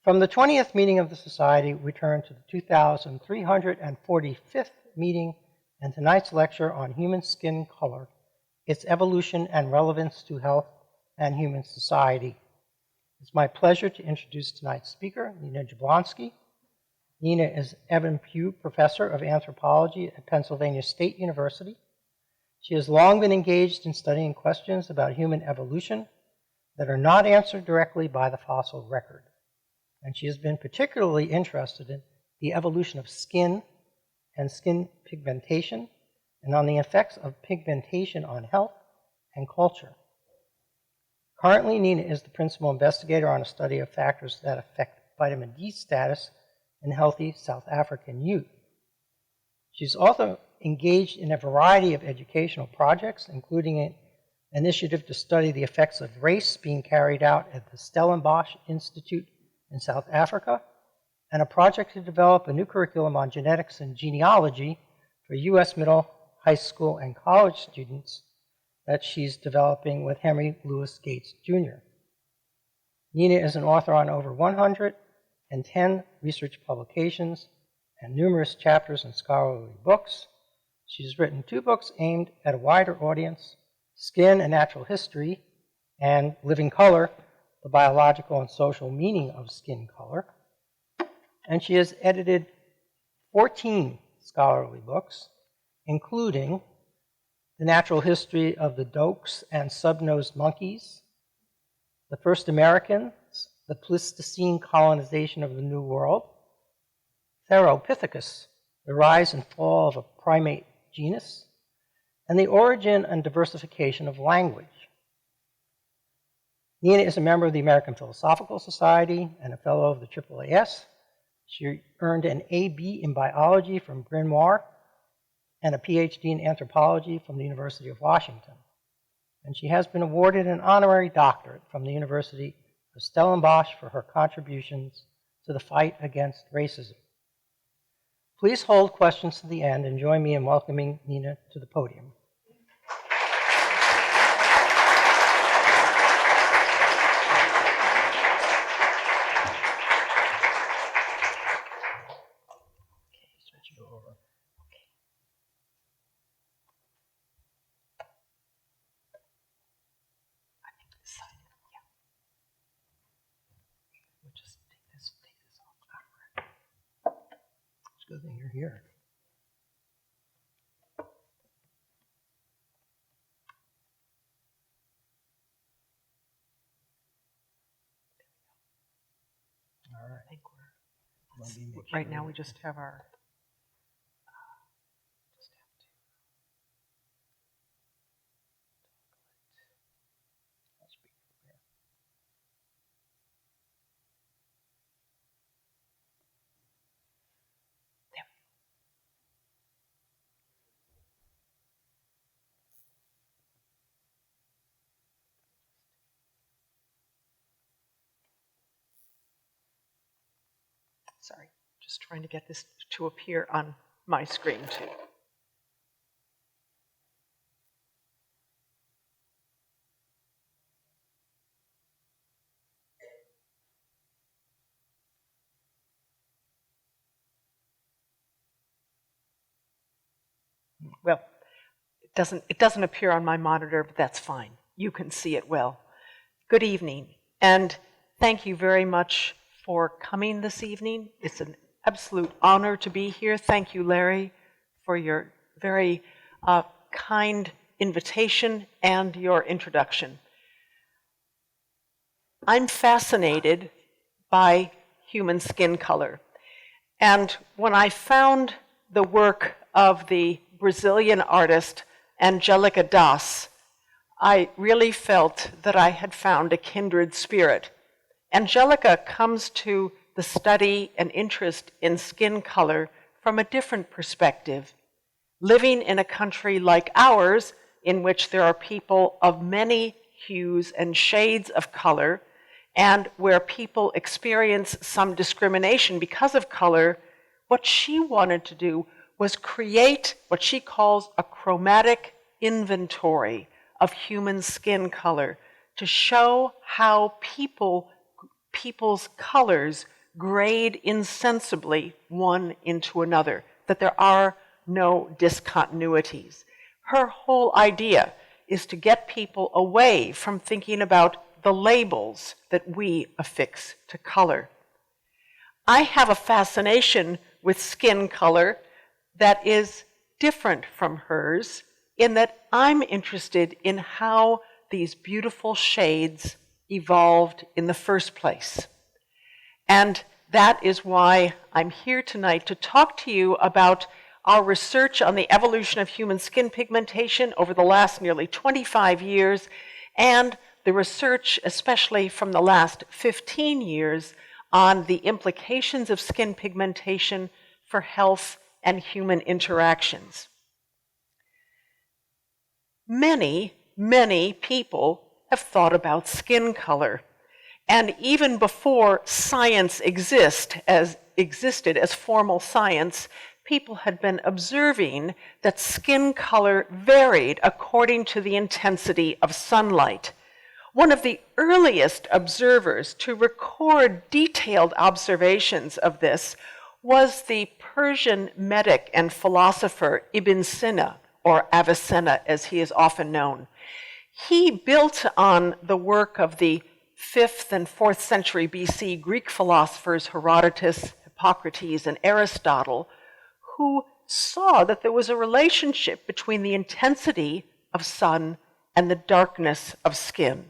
From the 20th meeting of the Society, we turn to the 2345th meeting and tonight's lecture on human skin color, its evolution and relevance to health and human society. It's my pleasure to introduce tonight's speaker, Nina Jablonski. Nina is Evan Pugh Professor of Anthropology at Pennsylvania State University. She has long been engaged in studying questions about human evolution that are not answered directly by the fossil record. And she has been particularly interested in the evolution of skin and skin pigmentation and on the effects of pigmentation on health and culture. Currently, Nina is the principal investigator on a study of factors that affect vitamin D status in healthy South African youth. She's also engaged in a variety of educational projects, including an initiative to study the effects of race being carried out at the Stellenbosch Institute in South Africa, and a project to develop a new curriculum on genetics and genealogy for U.S. middle, high school, and college students that she's developing with Henry Louis Gates, Jr. Nina is an author on over 110 research publications and numerous chapters in scholarly books. She's written 2 books aimed at a wider audience, Skin and Natural History, and Living Color, the Biological and Social Meaning of Skin Color. And she has edited 14 scholarly books, including The Natural History of the Dokes and Sub-Nosed Monkeys, The First Americans, The Pleistocene Colonization of the New World, Theropithecus, The Rise and Fall of a Primate Genus, and The Origin and Diversification of Language. Nina is a member of the American Philosophical Society and a fellow of the AAAS. She earned an A.B. in biology from Bryn Mawr and a Ph.D. in anthropology from the University of Washington. And she has been awarded an honorary doctorate from the University of Stellenbosch for her contributions to the fight against racism. Please hold questions to the end and join me in welcoming Nina to the podium. Good thing you're here. All right. I think right now we just have our sorry, just trying to get this to appear on my screen too. Well, it doesn't appear on my monitor, but that's fine. You can see it well. Good evening, and thank you very much for coming this evening. It's an absolute honor to be here. Thank you, Larry, for your very kind invitation and your introduction. I'm fascinated by human skin color. And when I found the work of the Brazilian artist Angelica Das, I really felt that I had found a kindred spirit. Angelica comes to the study and interest in skin color from a different perspective. Living in a country like ours, in which there are people of many hues and shades of color, and where people experience some discrimination because of color, what she wanted to do was create what she calls a chromatic inventory of human skin color to show how people people's colors grade insensibly one into another, that there are no discontinuities. Her whole idea is to get people away from thinking about the labels that we affix to color. I have a fascination with skin color that is different from hers in that I'm interested in how these beautiful shades evolved in the first place. And that is why I'm here tonight to talk to you about our research on the evolution of human skin pigmentation over the last nearly 25 years, and the research, especially from the last 15 years, on the implications of skin pigmentation for health and human interactions. Many, many people have thought about skin color. And even before science existed as formal science, people had been observing that skin color varied according to the intensity of sunlight. One of the earliest observers to record detailed observations of this was the Persian medic and philosopher Ibn Sina, or Avicenna as he is often known. He built on the work of the 5th and 4th century BC Greek philosophers Herodotus, Hippocrates, and Aristotle, who saw that there was a relationship between the intensity of sun and the darkness of skin.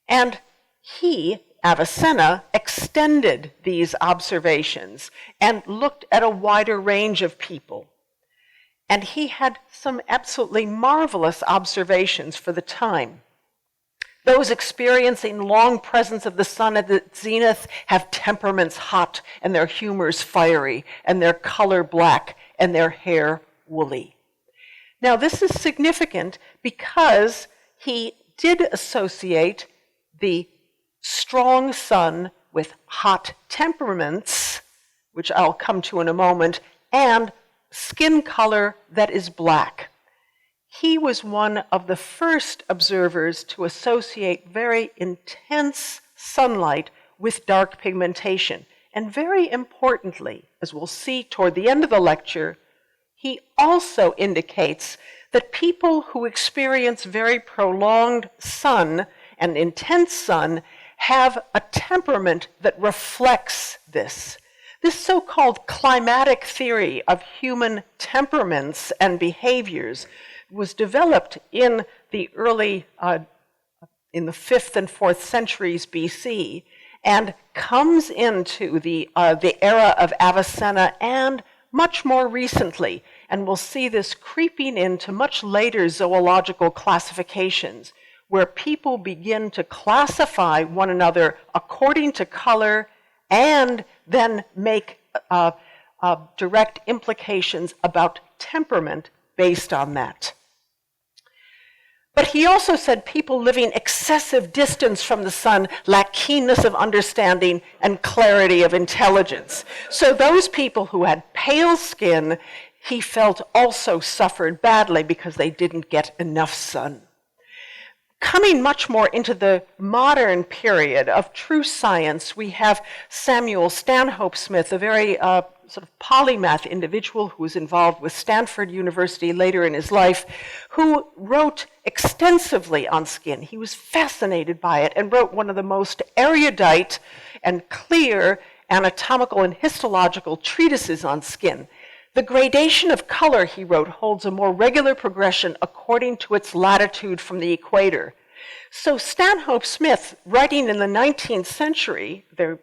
And he, Avicenna, extended these observations and looked at a wider range of people. And he had some absolutely marvelous observations for the time. Those experiencing long presence of the sun at the zenith have temperaments hot, and their humors fiery, and their color black, and their hair woolly. Now, this is significant because he did associate the strong sun with hot temperaments, which I'll come to in a moment, and skin color that is black. He was one of the first observers to associate very intense sunlight with dark pigmentation. And very importantly, as we'll see toward the end of the lecture, he also indicates that people who experience very prolonged sun and intense sun have a temperament that reflects this. This so-called climatic theory of human temperaments and behaviors was developed in the early, in the 5th and 4th centuries BC, and comes into the era of Avicenna and much more recently. And we'll see this creeping into much later zoological classifications, where people begin to classify one another according to color and then make direct implications about temperament based on that. But he also said people living excessive distance from the sun lack keenness of understanding and clarity of intelligence. So those people who had pale skin, he felt also suffered badly because they didn't get enough sun. Coming much more into the modern period of true science, we have Samuel Stanhope Smith, a very sort of polymath individual who was involved with Stanford University later in his life, who wrote extensively on skin. He was fascinated by it and wrote one of the most erudite and clear anatomical and histological treatises on skin. The gradation of color, he wrote, holds a more regular progression according to its latitude from the equator. So Stanhope Smith, writing in the 19th century, the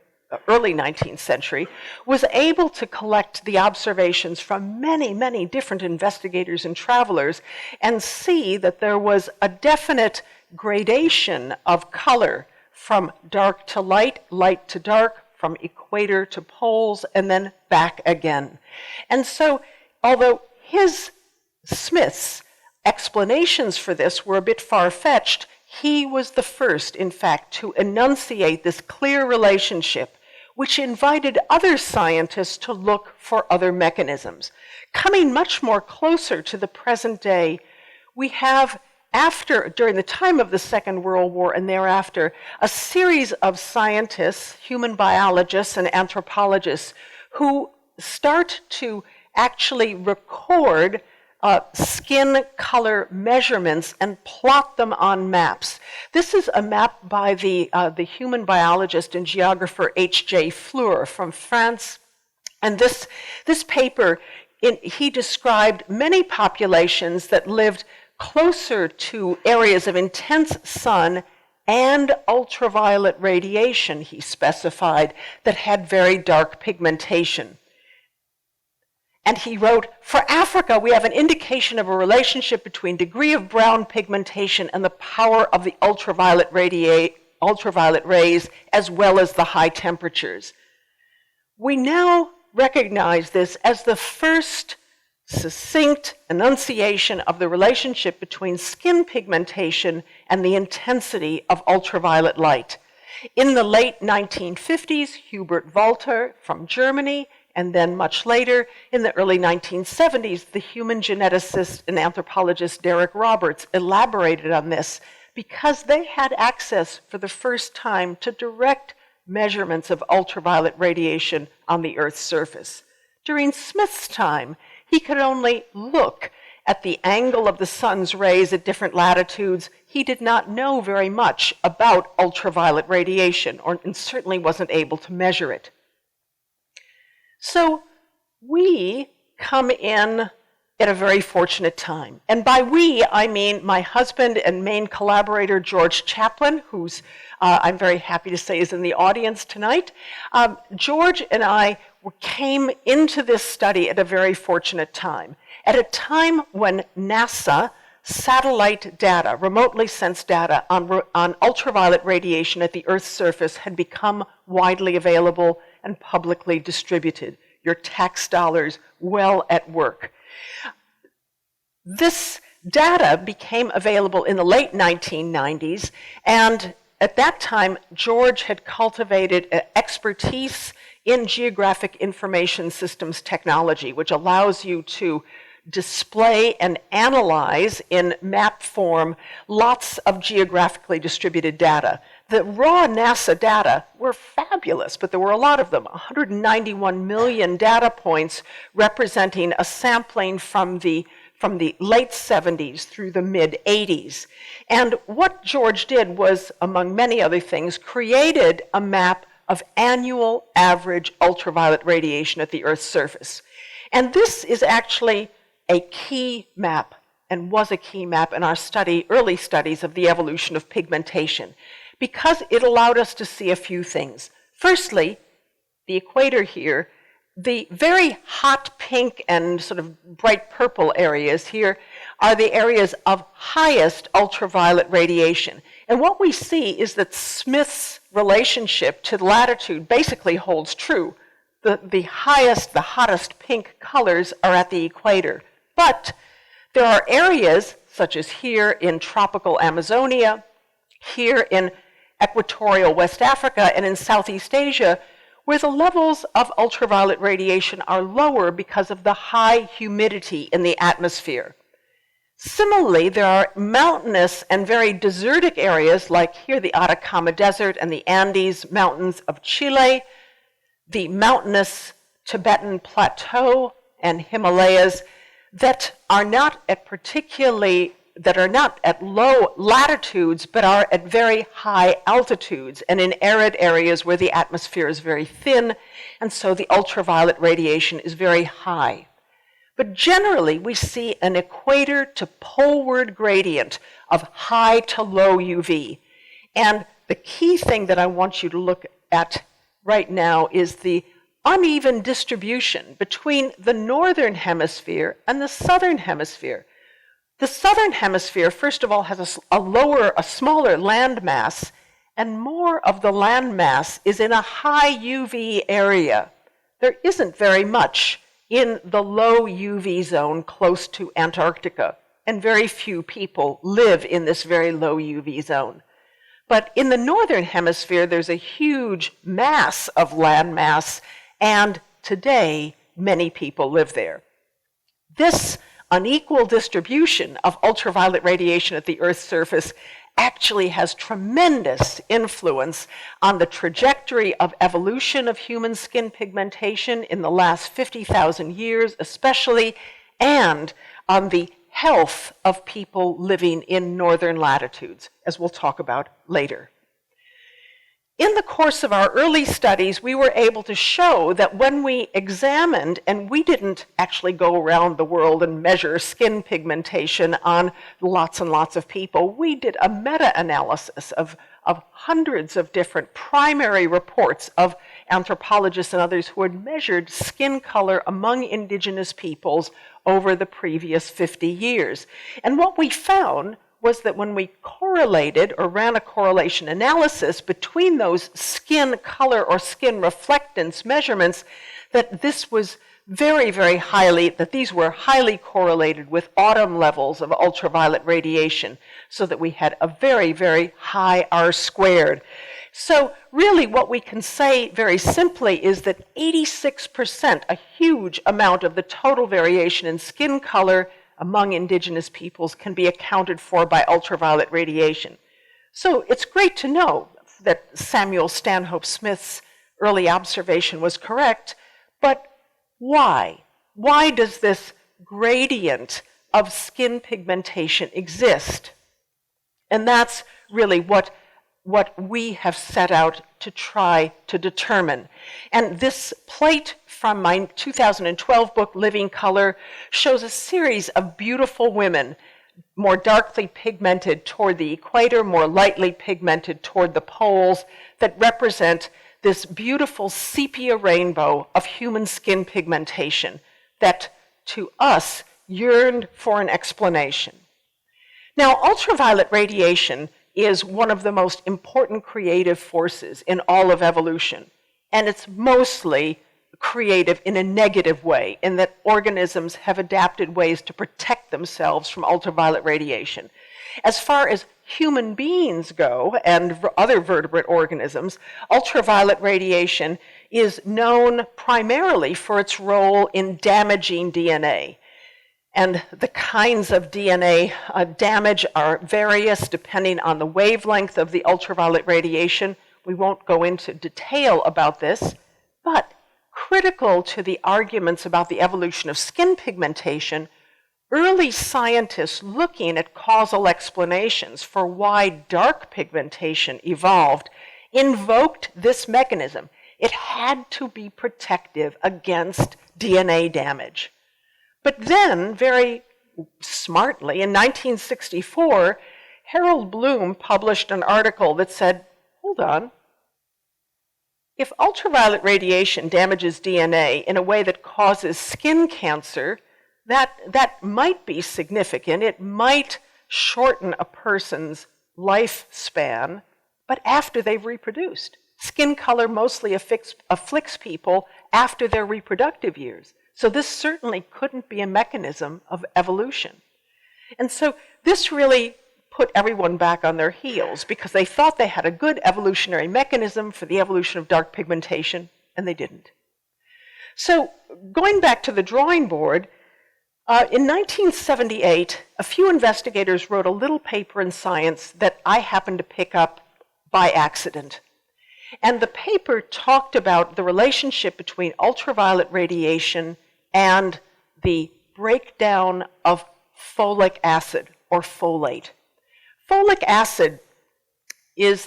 early 19th century, was able to collect the observations from many, many different investigators and travelers and see that there was a definite gradation of color from dark to light, light to dark, from equator to poles, and then back again. And so, although Smith's explanations for this were a bit far-fetched, he was the first, in fact, to enunciate this clear relationship, which invited other scientists to look for other mechanisms. Coming much more closer to the present day, we have during the time of the Second World War and thereafter, a series of scientists, human biologists and anthropologists, who start to actually record skin color measurements and plot them on maps. This is a map by the human biologist and geographer H.J. Fleur from France. And this paper, he described many populations that lived closer to areas of intense sun and ultraviolet radiation, he specified, that had very dark pigmentation. And he wrote, for Africa, we have an indication of a relationship between degree of brown pigmentation and the power of the ultraviolet rays, as well as the high temperatures. We now recognize this as the first succinct enunciation of the relationship between skin pigmentation and the intensity of ultraviolet light. In the late 1950s, Hubert Walter from Germany, and then much later, in the early 1970s, the human geneticist and anthropologist Derek Roberts elaborated on this because they had access for the first time to direct measurements of ultraviolet radiation on the Earth's surface. During Smith's time, he could only look at the angle of the sun's rays at different latitudes. He did not know very much about ultraviolet radiation, and certainly wasn't able to measure it. So we come in at a very fortunate time. And by we, I mean my husband and main collaborator, George Chaplin, who's I'm very happy to say is in the audience tonight. George and I came into this study at a very fortunate time. At a time when NASA satellite data, remotely sensed data on ultraviolet radiation at the Earth's surface had become widely available and publicly distributed. Your tax dollars well at work. This data became available in the late 1990s, and at that time, George had cultivated expertise in geographic information systems technology, which allows you to display and analyze in map form lots of geographically distributed data. The raw NASA data were fabulous, but there were a lot of them, 191 million data points representing a sampling from the late 70s through the mid-80s. And what George did was, among many other things, created a map of annual average ultraviolet radiation at the Earth's surface. And this is actually a key map, and was a key map in our early studies of the evolution of pigmentation, because it allowed us to see a few things. Firstly, the equator here, the very hot pink and sort of bright purple areas here are the areas of highest ultraviolet radiation. And what we see is that Smith's relationship to latitude basically holds true. The hottest pink colors are at the equator. But there are areas, such as here in tropical Amazonia, here in equatorial West Africa, and in Southeast Asia, where the levels of ultraviolet radiation are lower because of the high humidity in the atmosphere. Similarly, there are mountainous and very desertic areas, like here the Atacama Desert and the Andes Mountains of Chile, the mountainous Tibetan Plateau and Himalayas, that are not at low latitudes, but are at very high altitudes and in arid areas where the atmosphere is very thin, and so the ultraviolet radiation is very high. But generally, we see an equator to poleward gradient of high to low UV. And the key thing that I want you to look at right now is the uneven distribution between the northern hemisphere and the southern hemisphere. The southern hemisphere, first of all, has a smaller land mass, and more of the land mass is in a high UV area. There isn't very much in the low UV zone close to Antarctica, and very few people live in this very low UV zone. But in the northern hemisphere, there's a huge mass of land mass, and today, many people live there. This unequal distribution of ultraviolet radiation at the Earth's surface actually has tremendous influence on the trajectory of evolution of human skin pigmentation in the last 50,000 years especially, and on the health of people living in northern latitudes, as we'll talk about later. In the course of our early studies, we were able to show that when we examined, and we didn't actually go around the world and measure skin pigmentation on lots and lots of people, we did a meta-analysis of hundreds of different primary reports of anthropologists and others who had measured skin color among indigenous peoples over the previous 50 years. And what we found was that when we correlated or ran a correlation analysis between those skin color or skin reflectance measurements, that this was these were highly correlated with autumn levels of ultraviolet radiation, so that we had a very, very high R². So really what we can say very simply is that 86%, a huge amount of the total variation in skin color among indigenous peoples, can be accounted for by ultraviolet radiation. So it's great to know that Samuel Stanhope Smith's early observation was correct, but why? Why does this gradient of skin pigmentation exist? And that's really what we have set out to try to determine. And this plate from my 2012 book, Living Color, shows a series of beautiful women, more darkly pigmented toward the equator, more lightly pigmented toward the poles, that represent this beautiful sepia rainbow of human skin pigmentation that, to us, yearned for an explanation. Now, ultraviolet radiation is one of the most important creative forces in all of evolution, and it's mostly creative in a negative way, in that organisms have adapted ways to protect themselves from ultraviolet radiation. As far as human beings go, and other vertebrate organisms, ultraviolet radiation is known primarily for its role in damaging DNA. And the kinds of DNA damage are various depending on the wavelength of the ultraviolet radiation. We won't go into detail about this, but critical to the arguments about the evolution of skin pigmentation, early scientists looking at causal explanations for why dark pigmentation evolved invoked this mechanism. It had to be protective against DNA damage. But then, very smartly, in 1964, Harold Bloom published an article that said, hold on, if ultraviolet radiation damages DNA in a way that causes skin cancer, that might be significant. It might shorten a person's lifespan, but after they've reproduced. Skin color mostly afflicts people after their reproductive years. So this certainly couldn't be a mechanism of evolution. And so this really put everyone back on their heels, because they thought they had a good evolutionary mechanism for the evolution of dark pigmentation, and they didn't. So going back to the drawing board, in 1978, a few investigators wrote a little paper in Science that I happened to pick up by accident. And the paper talked about the relationship between ultraviolet radiation and the breakdown of folic acid, or folate. Folic acid is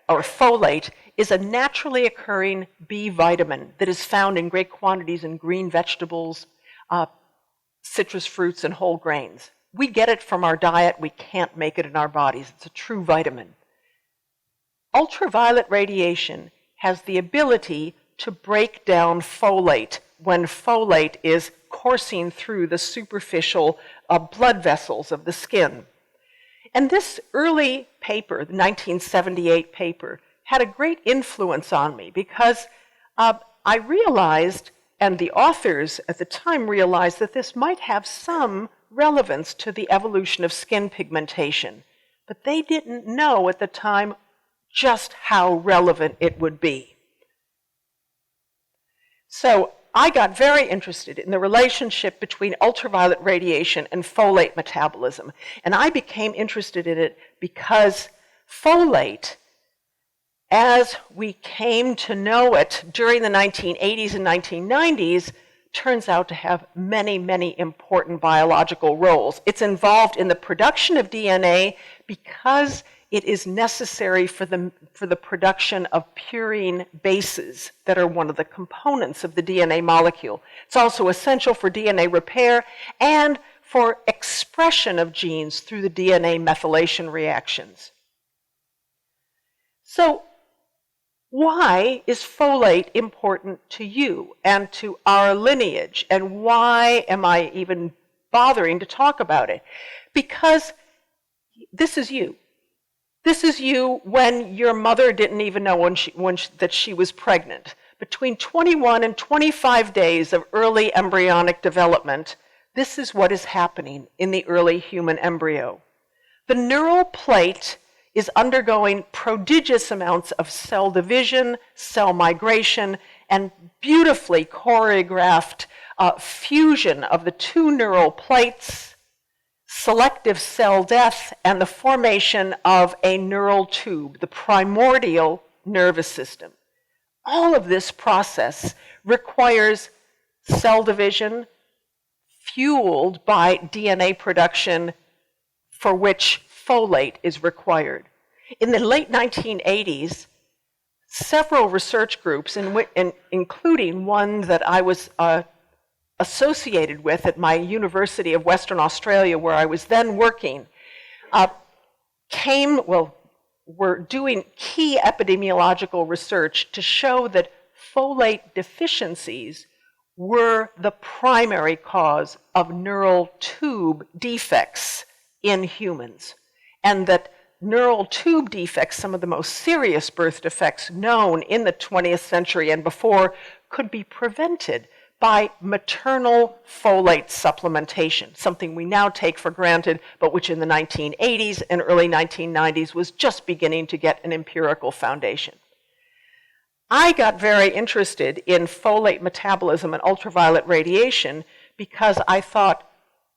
folate is a naturally occurring B vitamin that is found in great quantities in green vegetables, citrus fruits, and whole grains. We get it from our diet. We can't make it in our bodies. It's a true vitamin. Ultraviolet radiation has the ability to break down folate when folate is coursing through the superficial blood vessels of the skin. And this early paper, the 1978 paper, had a great influence on me, because I realized, and the authors at the time realized, that this might have some relevance to the evolution of skin pigmentation. But they didn't know at the time just how relevant it would be. So I got very interested in the relationship between ultraviolet radiation and folate metabolism. And I became interested in it because folate, as we came to know it during the 1980s and 1990s, turns out to have many, many important biological roles. It's involved in the production of DNA because it is necessary for the production of purine bases that are one of the components of the DNA molecule. It's also essential for DNA repair and for expression of genes through the DNA methylation reactions. So, why is folate important to you and to our lineage? And why am I even bothering to talk about it? Because this is you. This is you when your mother didn't even know that she was pregnant. Between 21 and 25 days of early embryonic development, this is what is happening in the early human embryo. The neural plate is undergoing prodigious amounts of cell division, cell migration, and beautifully choreographed fusion of the two neural plates, selective cell death, and the formation of a neural tube, the primordial nervous system. All of this process requires cell division fueled by DNA production for which folate is required. In the late 1980s, several research groups, including one that I was associated with at my University of Western Australia, where I was then working, were doing key epidemiological research to show that folate deficiencies were the primary cause of neural tube defects in humans, and that neural tube defects, some of the most serious birth defects known in the 20th century and before, could be prevented by maternal folate supplementation, something we now take for granted, but which in the 1980s and early 1990s was just beginning to get an empirical foundation. I got very interested in folate metabolism and ultraviolet radiation because I thought,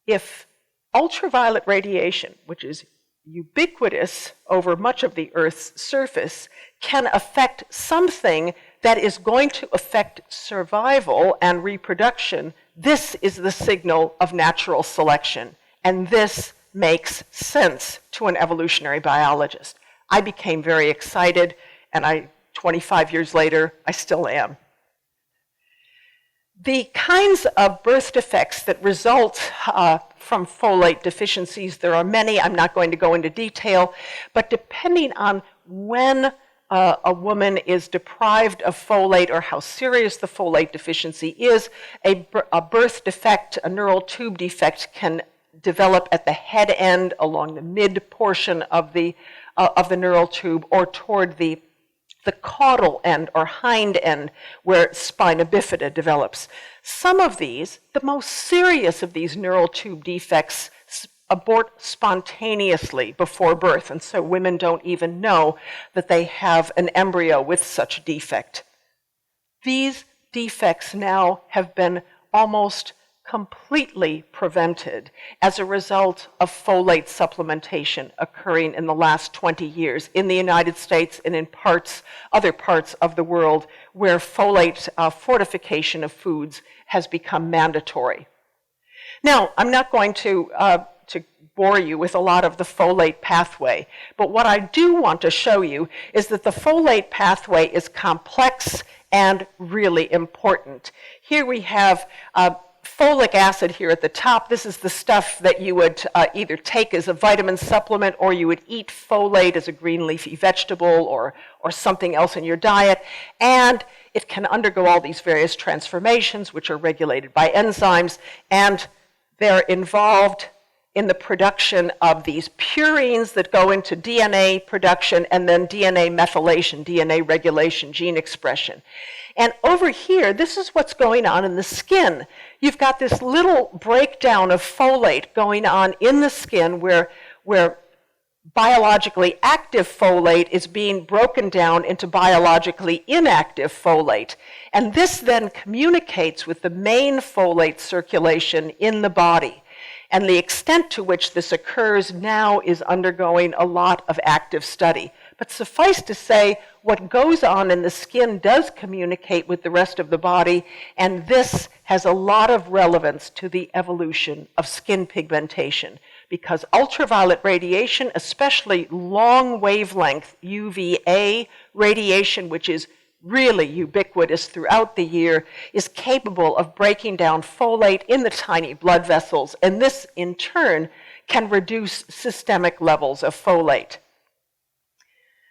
if ultraviolet radiation, which is ubiquitous over much of the Earth's surface, can affect something that is going to affect survival and reproduction, this is the signal of natural selection. And this makes sense to an evolutionary biologist. I became very excited, and 25 years later, I still am. The kinds of birth defects that result from folate deficiencies, there are many. I'm not going to go into detail, but depending on when a woman is deprived of folate or how serious the folate deficiency is, a birth defect, a neural tube defect, can develop at the head end, along the mid portion of the neural tube, or toward the caudal end or hind end, where spina bifida develops. Some of these, the most serious of these neural tube defects, abort spontaneously before birth, and so women don't even know that they have an embryo with such a defect. These defects now have been almost completely prevented as a result of folate supplementation occurring in the last 20 years in the United States and in other parts of the world where folate fortification of foods has become mandatory. Now, I'm not going to bore you with a lot of the folate pathway, but what I do want to show you is that the folate pathway is complex and really important. Here we have folic acid here at the top. This is the stuff that you would either take as a vitamin supplement, or you would eat folate as a green leafy vegetable or something else in your diet. And it can undergo all these various transformations, which are regulated by enzymes, and they're involved in the production of these purines that go into DNA production and then DNA methylation, DNA regulation, gene expression. And over here, this is what's going on in the skin. You've got this little breakdown of folate going on in the skin where biologically active folate is being broken down into biologically inactive folate. And this then communicates with the main folate circulation in the body. And the extent to which this occurs now is undergoing a lot of active study. But suffice to say, what goes on in the skin does communicate with the rest of the body, and this has a lot of relevance to the evolution of skin pigmentation, because ultraviolet radiation, especially long wavelength UVA radiation, which is really ubiquitous throughout the year, is capable of breaking down folate in the tiny blood vessels, and this in turn can reduce systemic levels of folate.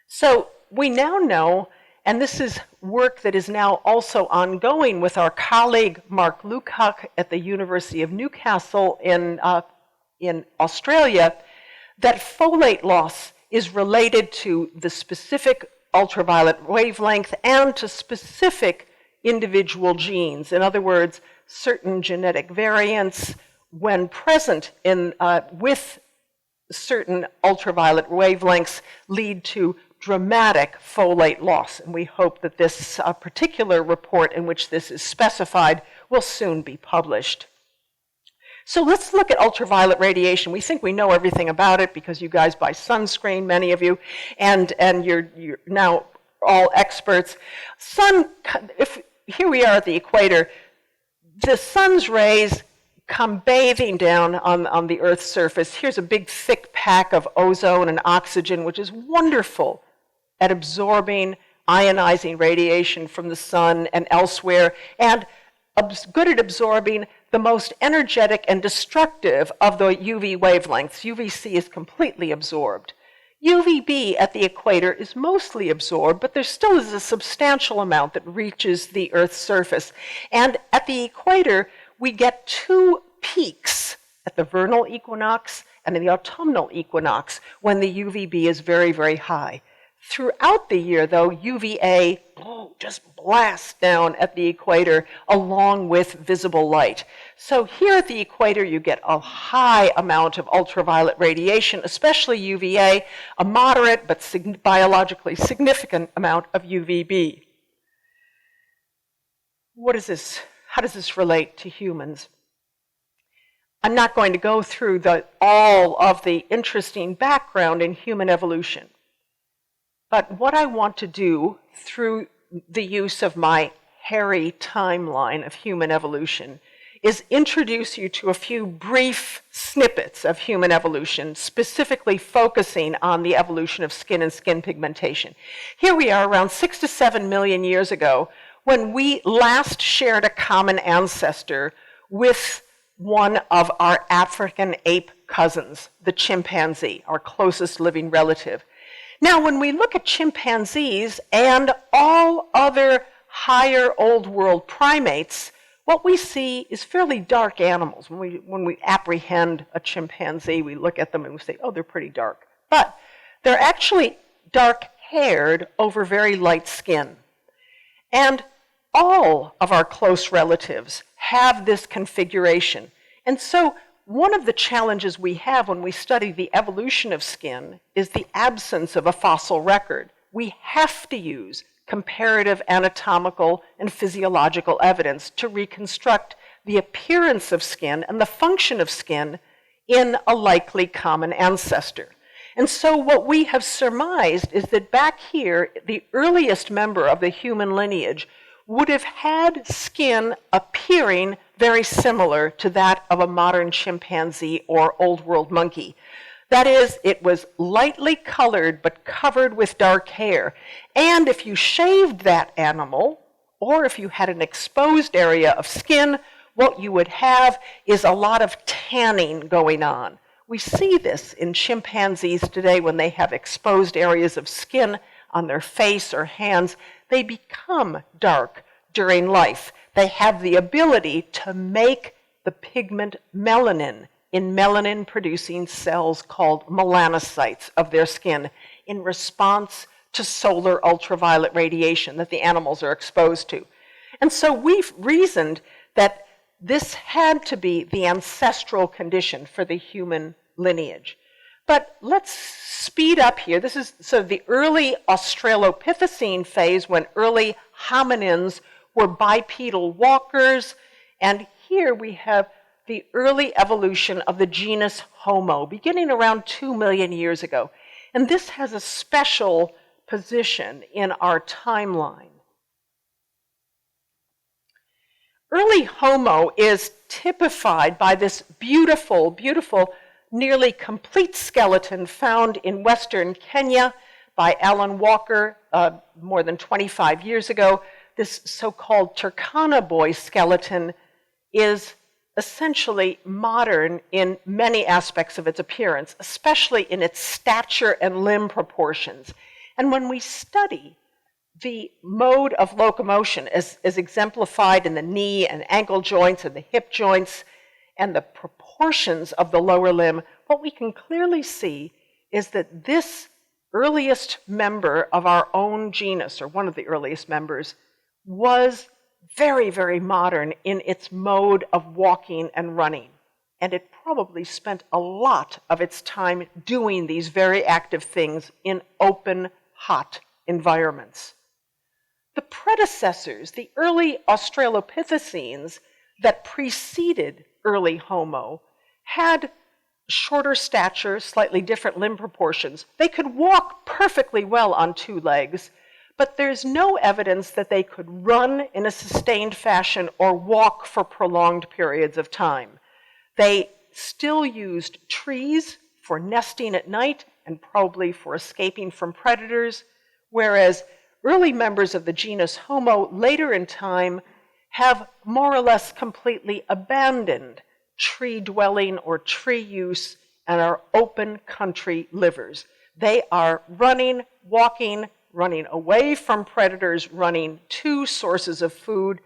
So we now know, and this is work that is now also ongoing with our colleague Mark Lukac at the University of Newcastle in Australia, that folate loss is related to the specific ultraviolet wavelength and to specific individual genes. In other words, certain genetic variants, when present with certain ultraviolet wavelengths, lead to dramatic folate loss. And we hope that this particular report in which this is specified will soon be published. So let's look at ultraviolet radiation. We think we know everything about it because you guys buy sunscreen, many of you, and you're now all experts. Here we are at the equator. The sun's rays come bathing down on the Earth's surface. Here's a big thick pack of ozone and oxygen, which is wonderful at absorbing ionizing radiation from the sun and elsewhere, and good at absorbing the most energetic and destructive of the UV wavelengths. UVC is completely absorbed. UVB at the equator is mostly absorbed, but there still is a substantial amount that reaches the Earth's surface. And at the equator, we get two peaks at the vernal equinox and in the autumnal equinox when the UVB is very, very high. Throughout the year, though, UVA just blasts down at the equator along with visible light. So here at the equator, you get a high amount of ultraviolet radiation, especially UVA, a moderate but biologically significant amount of UVB. What is this? How does this relate to humans? I'm not going to go through all of the interesting background in human evolution. But what I want to do through the use of my hairy timeline of human evolution is introduce you to a few brief snippets of human evolution, specifically focusing on the evolution of skin and skin pigmentation. Here we are around 6 to 7 million years ago when we last shared a common ancestor with one of our African ape cousins, the chimpanzee, our closest living relative. Now, when we look at chimpanzees and all other higher old world primates, what we see is fairly dark animals. When we apprehend a chimpanzee, we look at them and we say, oh, they're pretty dark. But they're actually dark-haired over very light skin. And all of our close relatives have this configuration. And so one of the challenges we have when we study the evolution of skin is the absence of a fossil record. We have to use comparative anatomical and physiological evidence to reconstruct the appearance of skin and the function of skin in a likely common ancestor. And so what we have surmised is that back here, the earliest member of the human lineage would have had skin appearing very similar to that of a modern chimpanzee or old world monkey. That is, it was lightly colored but covered with dark hair. And if you shaved that animal, or if you had an exposed area of skin, what you would have is a lot of tanning going on. We see this in chimpanzees today when they have exposed areas of skin on their face or hands. They become dark during life. They have the ability to make the pigment melanin in melanin-producing cells called melanocytes of their skin in response to solar ultraviolet radiation that the animals are exposed to. And so we've reasoned that this had to be the ancestral condition for the human lineage. But let's speed up here. This is sort of the early Australopithecine phase when early hominins were bipedal walkers. And here we have the early evolution of the genus Homo, beginning around 2 million years ago. And this has a special position in our timeline. Early Homo is typified by this beautiful, beautiful, nearly complete skeleton found in western Kenya by Alan Walker more than 25 years ago. This so-called Turkana boy skeleton is essentially modern in many aspects of its appearance, especially in its stature and limb proportions. And when we study the mode of locomotion as exemplified in the knee and ankle joints and the hip joints and the proportions of the lower limb, what we can clearly see is that this earliest member of our own genus, or one of the earliest members, was very, very modern in its mode of walking and running. And it probably spent a lot of its time doing these very active things in open, hot environments. The predecessors, the early Australopithecines that preceded early Homo, had shorter stature, slightly different limb proportions. They could walk perfectly well on two legs, but there's no evidence that they could run in a sustained fashion or walk for prolonged periods of time. They still used trees for nesting at night and probably for escaping from predators, whereas early members of the genus Homo later in time have more or less completely abandoned tree dwelling or tree use and are open country livers. They are running, walking, running away from predators, running to sources of food.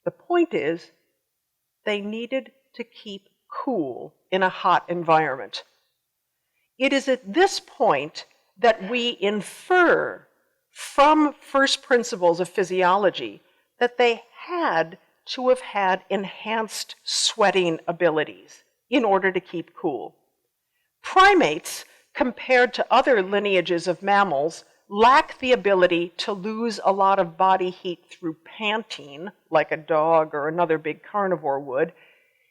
The point is, they needed to keep cool in a hot environment. It is at this point that we infer from first principles of physiology that they had to have had enhanced sweating abilities in order to keep cool. Primates, compared to other lineages of mammals, lack the ability to lose a lot of body heat through panting, like a dog or another big carnivore would,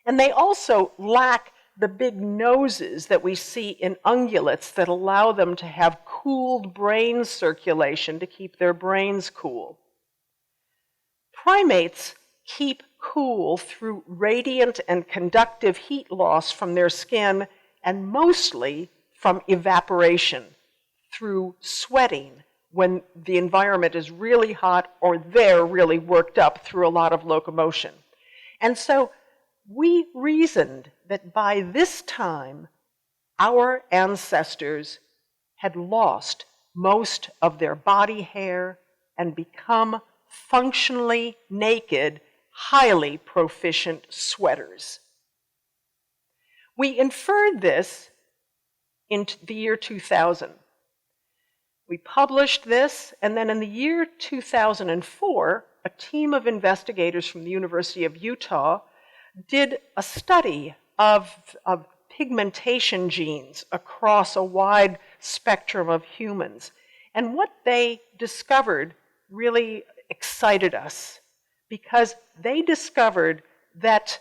and they also lack the big noses that we see in ungulates that allow them to have cooled brain circulation to keep their brains cool. Primates keep cool through radiant and conductive heat loss from their skin and mostly from evaporation through sweating when the environment is really hot or they're really worked up through a lot of locomotion. And so we reasoned that by this time, our ancestors had lost most of their body hair and become functionally naked, highly proficient sweaters. We inferred this in the year 2000. We published this, and then in the year 2004, a team of investigators from the University of Utah did a study of pigmentation genes across a wide spectrum of humans. And what they discovered really excited us, because they discovered that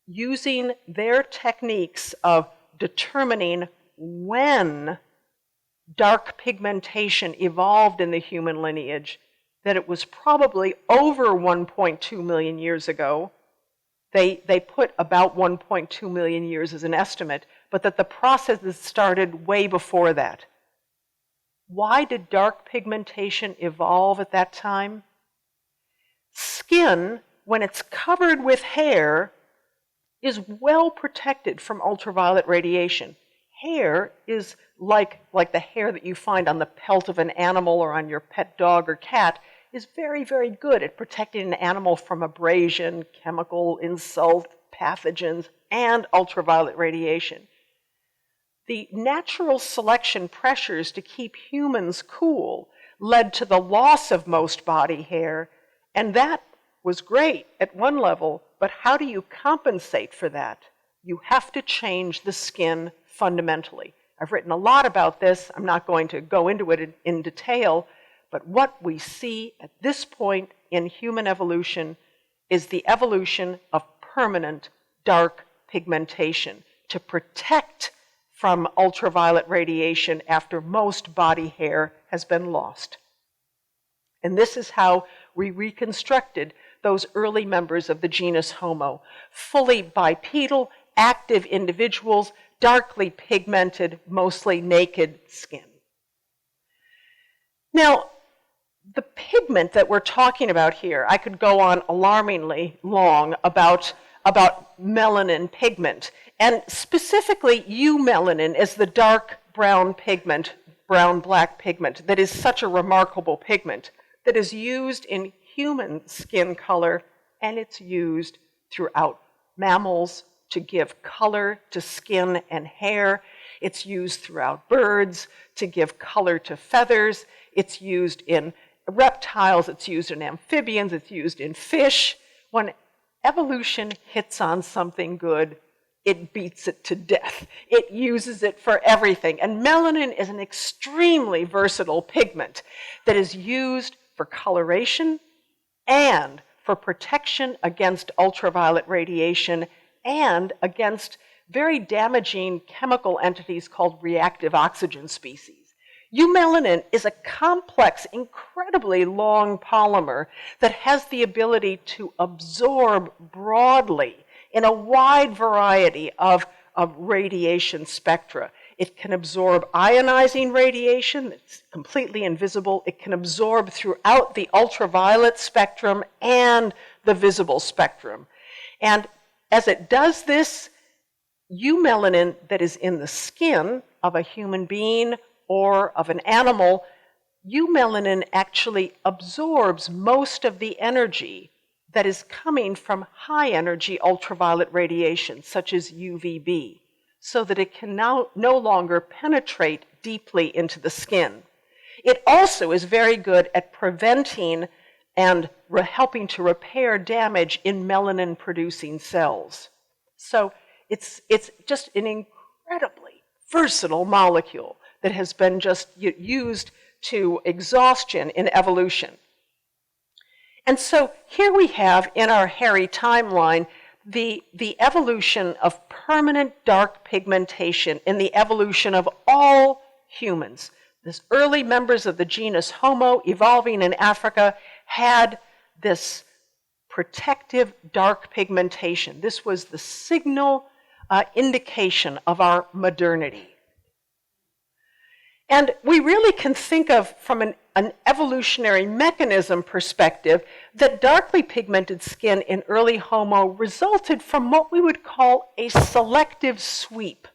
using their techniques of determining when dark pigmentation evolved in the human lineage, that it was probably over 1.2 million years ago. They put about 1.2 million years as an estimate, but that the process started way before that. Why did dark pigmentation evolve at that time? Skin, when it's covered with hair, is well protected from ultraviolet radiation. Hair is like the hair that you find on the pelt of an animal or on your pet dog or cat, is very, very good at protecting an animal from abrasion, chemical insult, pathogens, and ultraviolet radiation. The natural selection pressures to keep humans cool led to the loss of most body hair, and that was great at one level, but how do you compensate for that? You have to change the skin fundamentally. I've written a lot about this. I'm not going to go into it in detail, but what we see at this point in human evolution is the evolution of permanent dark pigmentation to protect from ultraviolet radiation after most body hair has been lost. And this is how we reconstructed those early members of the genus Homo, fully bipedal, active individuals, darkly pigmented, mostly naked skin. Now, the pigment that we're talking about here, I could go on alarmingly long about melanin pigment, and specifically eumelanin is the dark brown pigment, brown-black pigment, that is such a remarkable pigment that is used in human skin color, and it's used throughout mammals to give color to skin and hair. It's used throughout birds to give color to feathers. It's used in reptiles, it's used in amphibians, it's used in fish. When evolution hits on something good, it beats it to death. It uses it for everything. And melanin is an extremely versatile pigment that is used for coloration and for protection against ultraviolet radiation and against very damaging chemical entities called reactive oxygen species. Eumelanin is a complex, incredibly long polymer that has the ability to absorb broadly in a wide variety of radiation spectra. It can absorb ionizing radiation that's completely invisible. It can absorb throughout the ultraviolet spectrum and the visible spectrum. And as it does this, eumelanin that is in the skin of a human being or of an animal, eumelanin actually absorbs most of the energy that is coming from high-energy ultraviolet radiation, such as UVB, so that it can now no longer penetrate deeply into the skin. It also is very good at preventing and helping to repair damage in melanin-producing cells. So it's just an incredibly versatile molecule that has been just used to exhaustion in evolution. And so here we have in our hairy timeline the evolution of permanent dark pigmentation in the evolution of all humans. These early members of the genus Homo evolving in Africa had this protective dark pigmentation. This was the signal indication of our modernity. And we really can think of, from an evolutionary mechanism perspective, that darkly pigmented skin in early Homo resulted from what we would call a selective sweep.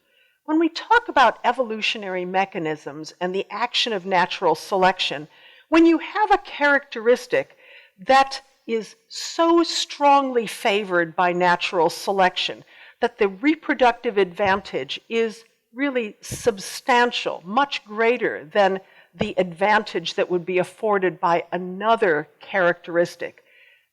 When we talk about evolutionary mechanisms and the action of natural selection, when you have a characteristic that is so strongly favored by natural selection that the reproductive advantage is really substantial, much greater than the advantage that would be afforded by another characteristic.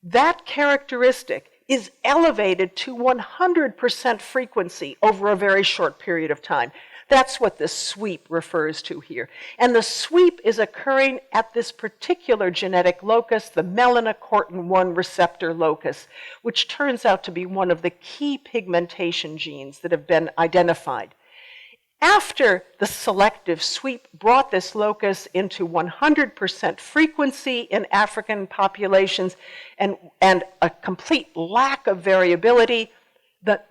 That characteristic is elevated to 100% frequency over a very short period of time. That's what the sweep refers to here. And the sweep is occurring at this particular genetic locus, the melanocortin-1 receptor locus, which turns out to be one of the key pigmentation genes that have been identified. After the selective sweep brought this locus into 100% frequency in African populations and a complete lack of variability,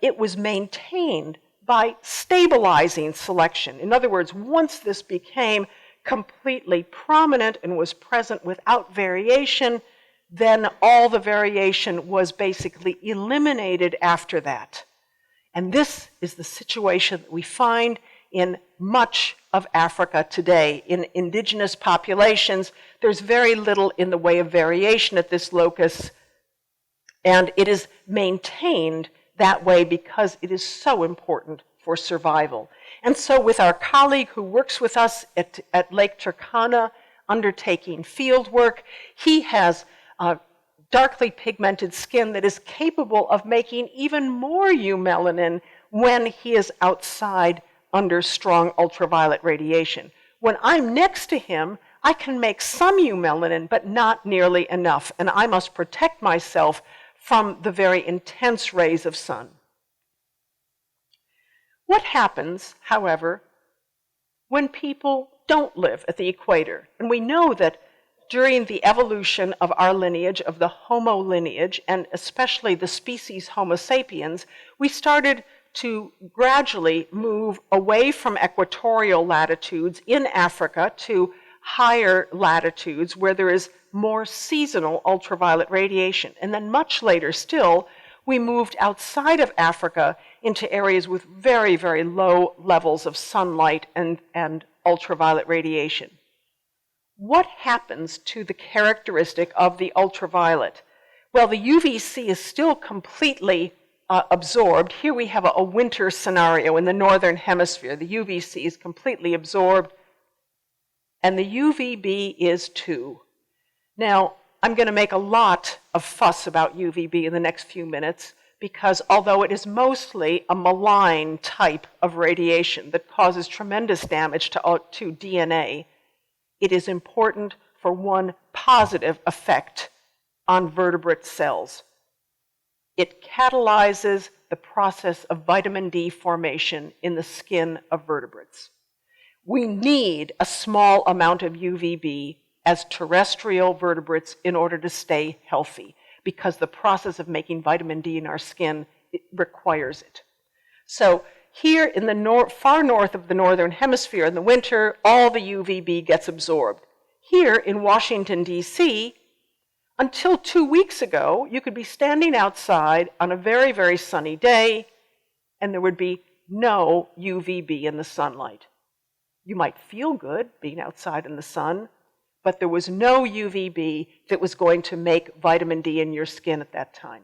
it was maintained by stabilizing selection. In other words, once this became completely prominent and was present without variation, then all the variation was basically eliminated after that. And this is the situation that we find in much of Africa today. In indigenous populations, there's very little in the way of variation at this locus, and it is maintained that way because it is so important for survival. And so with our colleague who works with us at Lake Turkana undertaking field work, he has darkly pigmented skin that is capable of making even more eumelanin when he is outside under strong ultraviolet radiation. When I'm next to him, I can make some eumelanin, but not nearly enough, and I must protect myself from the very intense rays of sun. What happens, however, when people don't live at the equator? And we know that during the evolution of our lineage, of the Homo lineage, and especially the species Homo sapiens, we started to gradually move away from equatorial latitudes in Africa to higher latitudes where there is more seasonal ultraviolet radiation. And then much later still, we moved outside of Africa into areas with very, very low levels of sunlight and ultraviolet radiation. What happens to the characteristic of the ultraviolet? Well, the UVC is still completely absorbed. Here we have a winter scenario in the northern hemisphere. The UVC is completely absorbed, and the UVB is too. Now, I'm going to make a lot of fuss about UVB in the next few minutes because although it is mostly a malign type of radiation that causes tremendous damage to DNA, it is important for one positive effect on vertebrate cells. It catalyzes the process of vitamin D formation in the skin of vertebrates. We need a small amount of UVB as terrestrial vertebrates in order to stay healthy, because the process of making vitamin D in our skin requires it. So here in the far north of the northern hemisphere in the winter, all the UVB gets absorbed. Here in Washington, D.C., until 2 weeks ago, you could be standing outside on a very, very sunny day, and there would be no UVB in the sunlight. You might feel good being outside in the sun, but there was no UVB that was going to make vitamin D in your skin at that time.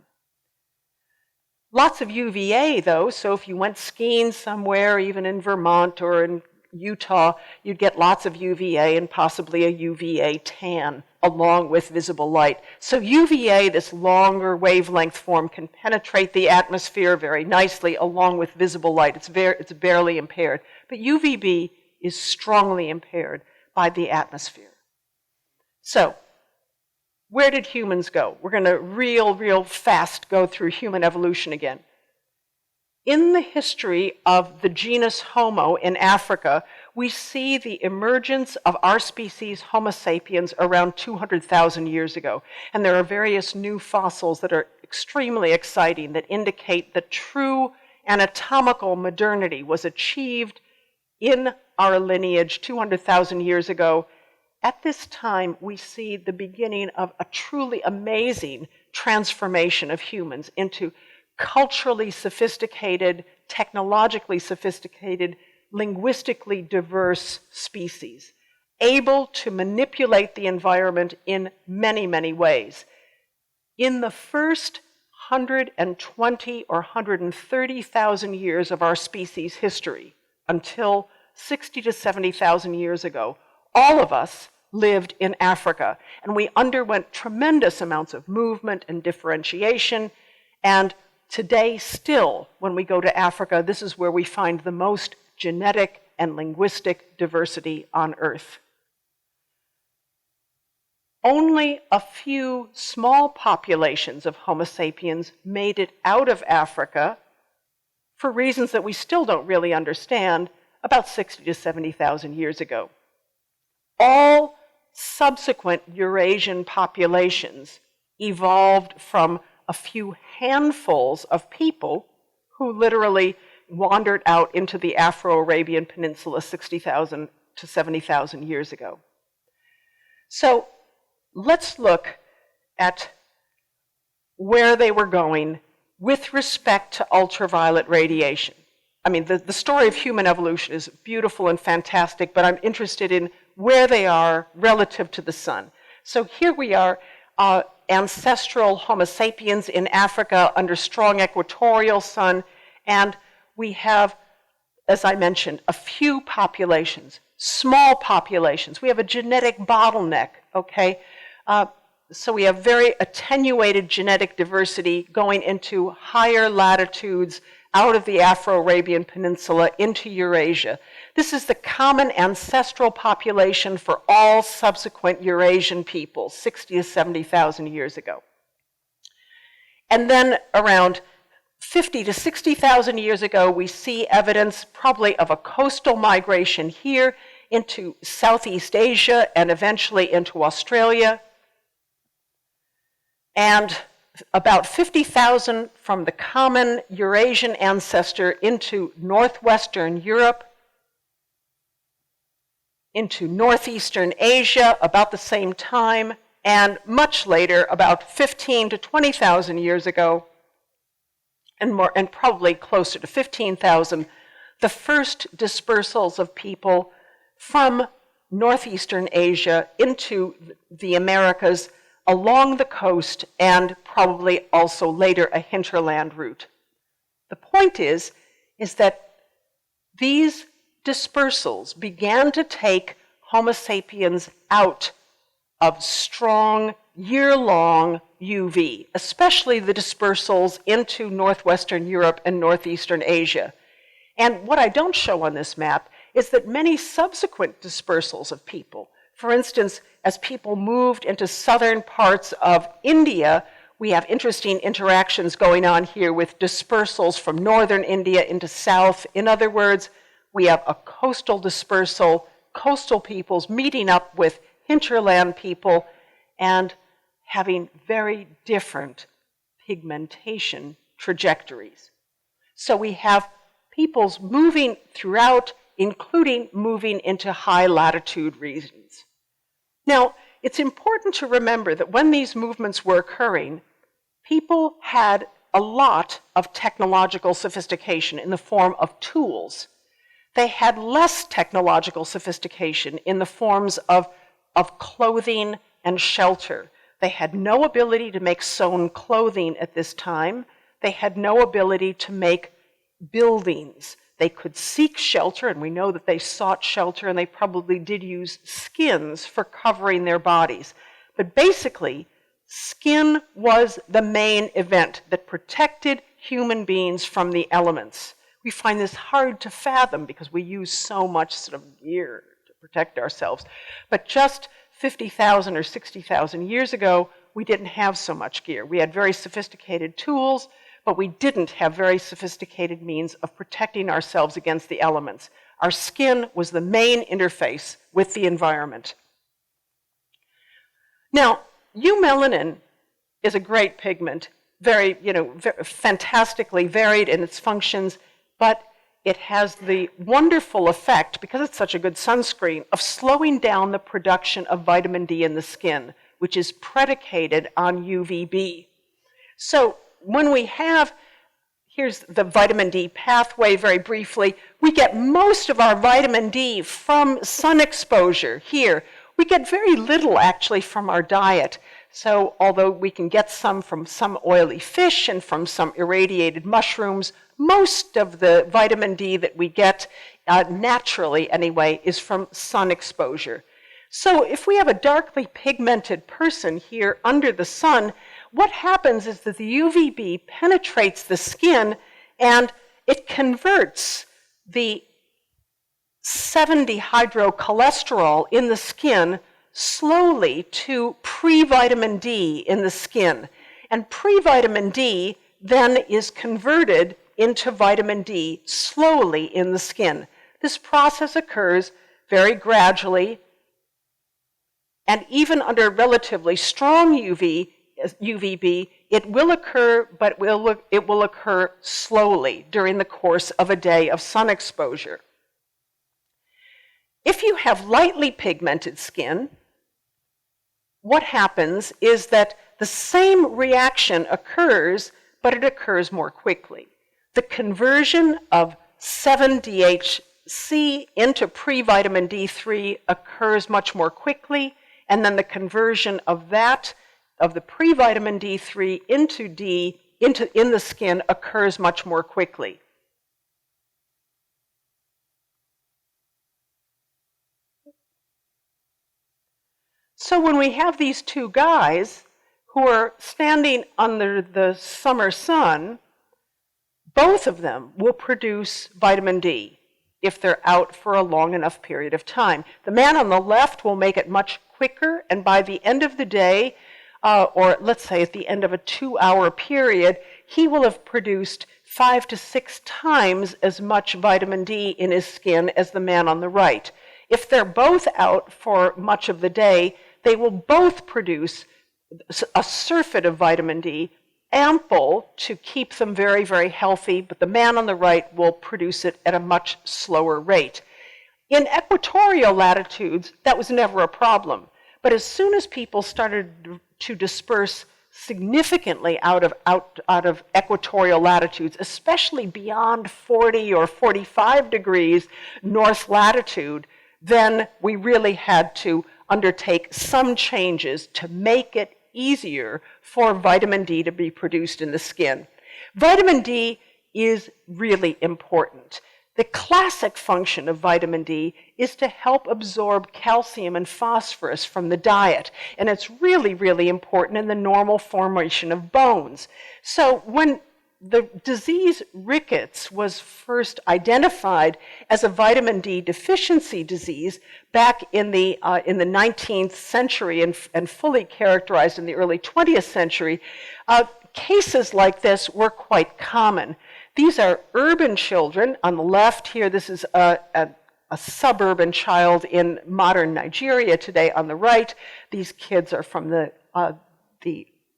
Lots of UVA, though, so if you went skiing somewhere, even in Vermont or in Utah, you'd get lots of UVA and possibly a UVA tan along with visible light. So UVA, this longer wavelength form, can penetrate the atmosphere very nicely along with visible light. It's barely impaired. But UVB is strongly impaired by the atmosphere. So, where did humans go? We're going to real fast go through human evolution again. In the history of the genus Homo in Africa, we see the emergence of our species, Homo sapiens, around 200,000 years ago. And there are various new fossils that are extremely exciting that indicate that true anatomical modernity was achieved in our lineage 200,000 years ago. At this time, we see the beginning of a truly amazing transformation of humans into culturally sophisticated, technologically sophisticated, linguistically diverse species, able to manipulate the environment in many, many ways. In the first 120 or 130,000 years of our species' history, until 60 to 70,000 years ago, all of us lived in Africa, and we underwent tremendous amounts of movement and differentiation, and today still, when we go to Africa, this is where we find the most genetic and linguistic diversity on Earth. Only a few small populations of Homo sapiens made it out of Africa for reasons that we still don't really understand about 60 to 70,000 years ago. All subsequent Eurasian populations evolved from a few handfuls of people who literally wandered out into the Afro-Arabian Peninsula 60,000 to 70,000 years ago. So let's look at where they were going with respect to ultraviolet radiation. I mean, the story of human evolution is beautiful and fantastic, but I'm interested in where they are relative to the sun. So here we are, ancestral Homo sapiens in Africa under strong equatorial sun, and we have, as I mentioned, a few populations, small populations. We have a genetic bottleneck, okay? So we have very attenuated genetic diversity going into higher latitudes out of the Afro-Arabian Peninsula into Eurasia. This is the common ancestral population for all subsequent Eurasian peoples, 60 to 70,000 years ago. And then around 50 to 60,000 years ago, we see evidence probably of a coastal migration here into Southeast Asia and eventually into Australia. And about 50,000 from the common Eurasian ancestor into northwestern Europe, into northeastern Asia about the same time, and much later, about 15 to 20,000 years ago, and probably closer to 15,000, the first dispersals of people from northeastern Asia into the Americas along the coast, and probably also later a hinterland route. The point is that these dispersals began to take Homo sapiens out of strong, year-long UV, especially the dispersals into northwestern Europe and northeastern Asia. And what I don't show on this map is that many subsequent dispersals of people, for instance, as people moved into southern parts of India, we have interesting interactions going on here with dispersals from northern India into south. In other words, we have a coastal dispersal, coastal peoples meeting up with hinterland people and having very different pigmentation trajectories. So we have peoples moving throughout, including moving into high latitude regions. Now, it's important to remember that when these movements were occurring, people had a lot of technological sophistication in the form of tools. They had less technological sophistication in the forms of clothing and shelter. They had no ability to make sewn clothing at this time. They had no ability to make buildings. They could seek shelter, and we know that they sought shelter, and they probably did use skins for covering their bodies. But basically, skin was the main event that protected human beings from the elements. We find this hard to fathom because we use so much sort of gear to protect ourselves. But just 50,000 or 60,000 years ago, we didn't have so much gear. We had very sophisticated tools, but we didn't have very sophisticated means of protecting ourselves against the elements. Our skin was the main interface with the environment. Now, eumelanin is a great pigment, very, fantastically varied in its functions, but it has the wonderful effect, because it's such a good sunscreen, of slowing down the production of vitamin D in the skin, which is predicated on UVB. So when we have, here's the vitamin D pathway very briefly, we get most of our vitamin D from sun exposure here. We get very little actually from our diet. So although we can get some from some oily fish and from some irradiated mushrooms, most of the vitamin D that we get naturally anyway is from sun exposure. So if we have a darkly pigmented person here under the sun, what happens is that the UVB penetrates the skin and it converts the 7-dehydrocholesterol in the skin slowly to pre-vitamin D in the skin. And pre-vitamin D then is converted into vitamin D slowly in the skin. This process occurs very gradually, and even under relatively strong UVB, it will occur, but it will occur slowly during the course of a day of sun exposure. If you have lightly pigmented skin, what happens is that the same reaction occurs, but it occurs more quickly. The conversion of 7-DHC into pre-vitamin D3 occurs much more quickly, and then the conversion of that, of the pre-vitamin D3 into D, in the skin occurs much more quickly. So when we have these two guys who are standing under the summer sun, both of them will produce vitamin D if they're out for a long enough period of time. The man on the left will make it much quicker, and by the end of the day, or let's say at the end of a 2-hour period, he will have produced 5 to 6 times as much vitamin D in his skin as the man on the right. If they're both out for much of the day, they will both produce a surfeit of vitamin D, ample to keep them very, very healthy, but the man on the right will produce it at a much slower rate. In equatorial latitudes, that was never a problem. But as soon as people started to disperse significantly out of equatorial latitudes, especially beyond 40 or 45 degrees north latitude, then we really had to undertake some changes to make it easier for vitamin D to be produced in the skin. Vitamin D is really important. The classic function of vitamin D is to help absorb calcium and phosphorus from the diet, and it's really, really important in the normal formation of bones. So when the disease rickets was first identified as a vitamin D deficiency disease back in the 19th century and fully characterized in the early 20th century, cases like this were quite common. These are urban children. On the left here, this is a suburban child in modern Nigeria today. On the right, these kids are from the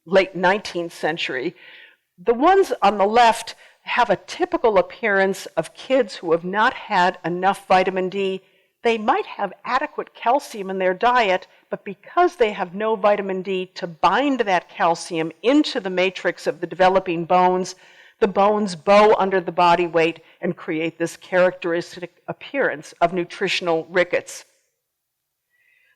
late 19th century. The ones on the left have a typical appearance of kids who have not had enough vitamin D. They might have adequate calcium in their diet, but because they have no vitamin D to bind that calcium into the matrix of the developing bones, the bones bow under the body weight and create this characteristic appearance of nutritional rickets.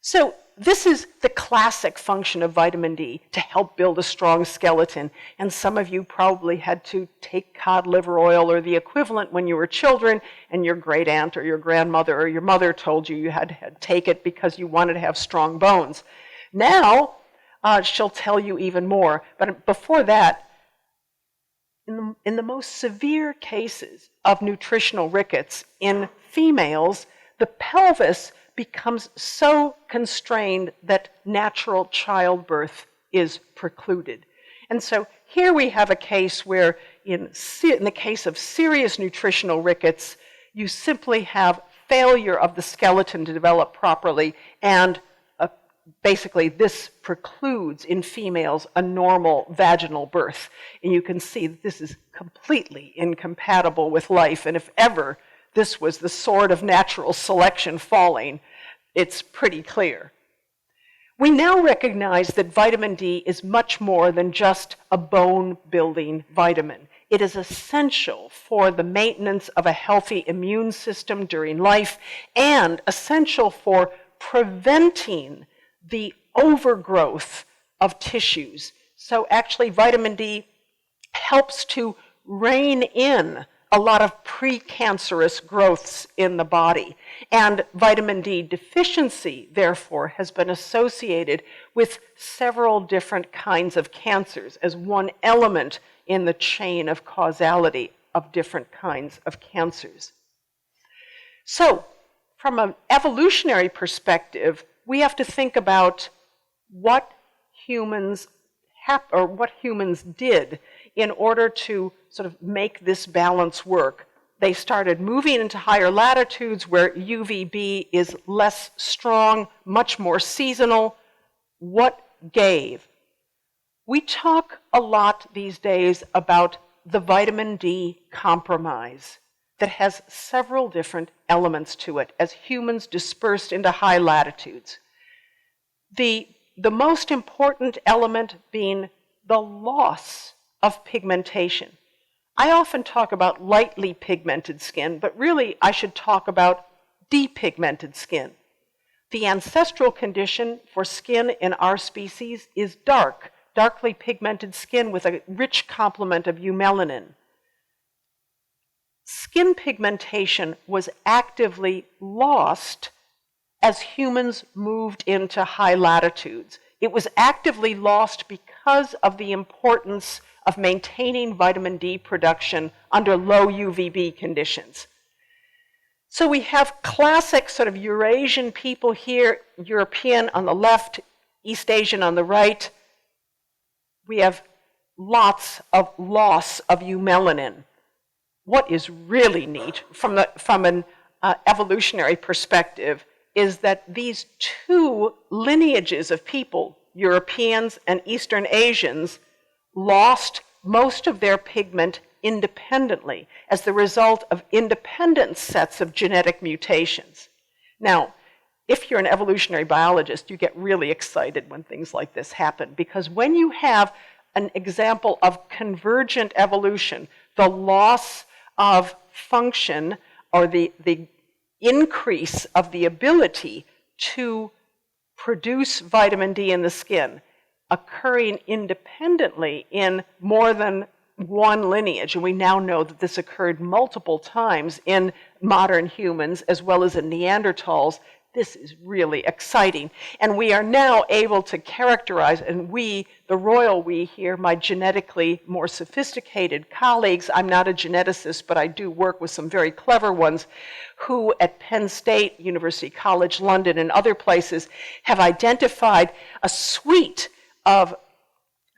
So this is the classic function of vitamin D, to help build a strong skeleton. And some of you probably had to take cod liver oil or the equivalent when you were children, and your great aunt or your grandmother or your mother told you you had to take it because you wanted to have strong bones. Now, she'll tell you even more. But before that, in the most severe cases of nutritional rickets in females, the pelvis becomes so constrained that natural childbirth is precluded. And so here we have a case where in the case of serious nutritional rickets, you simply have failure of the skeleton to develop properly, and basically this precludes in females a normal vaginal birth. And you can see that this is completely incompatible with life, and if ever this was the sword of natural selection falling, it's pretty clear. We now recognize that vitamin D is much more than just a bone-building vitamin. It is essential for the maintenance of a healthy immune system during life and essential for preventing the overgrowth of tissues. So actually, vitamin D helps to rein in a lot of precancerous growths in the body. And vitamin D deficiency, therefore, has been associated with several different kinds of cancers as one element in the chain of causality of different kinds of cancers. So, from an evolutionary perspective, we have to think about what humans did in order to sort of make this balance work. They started moving into higher latitudes where UVB is less strong, much more seasonal. What gave? We talk a lot these days about the vitamin D compromise that has several different elements to it as humans dispersed into high latitudes. The most important element being the loss of pigmentation. I often talk about lightly pigmented skin, but really I should talk about depigmented skin. The ancestral condition for skin in our species is darkly pigmented skin with a rich complement of eumelanin. Skin pigmentation was actively lost as humans moved into high latitudes. It was actively lost because because of the importance of maintaining vitamin D production under low UVB conditions. So we have classic sort of Eurasian people here, European on the left, East Asian on the right. We have lots of loss of eumelanin. What is really neat from an evolutionary perspective is that these two lineages of people, Europeans and Eastern Asians, lost most of their pigment independently as the result of independent sets of genetic mutations. Now, if you're an evolutionary biologist, you get really excited when things like this happen, because when you have an example of convergent evolution, the loss of function or the increase of the ability to produce vitamin D in the skin occurring independently in more than one lineage, and we now know that this occurred multiple times in modern humans as well as in Neanderthals. This is really exciting. And we are now able to characterize, and we, the royal we here, my genetically more sophisticated colleagues, I'm not a geneticist, but I do work with some very clever ones, who at Penn State, University College London, and other places have identified a suite of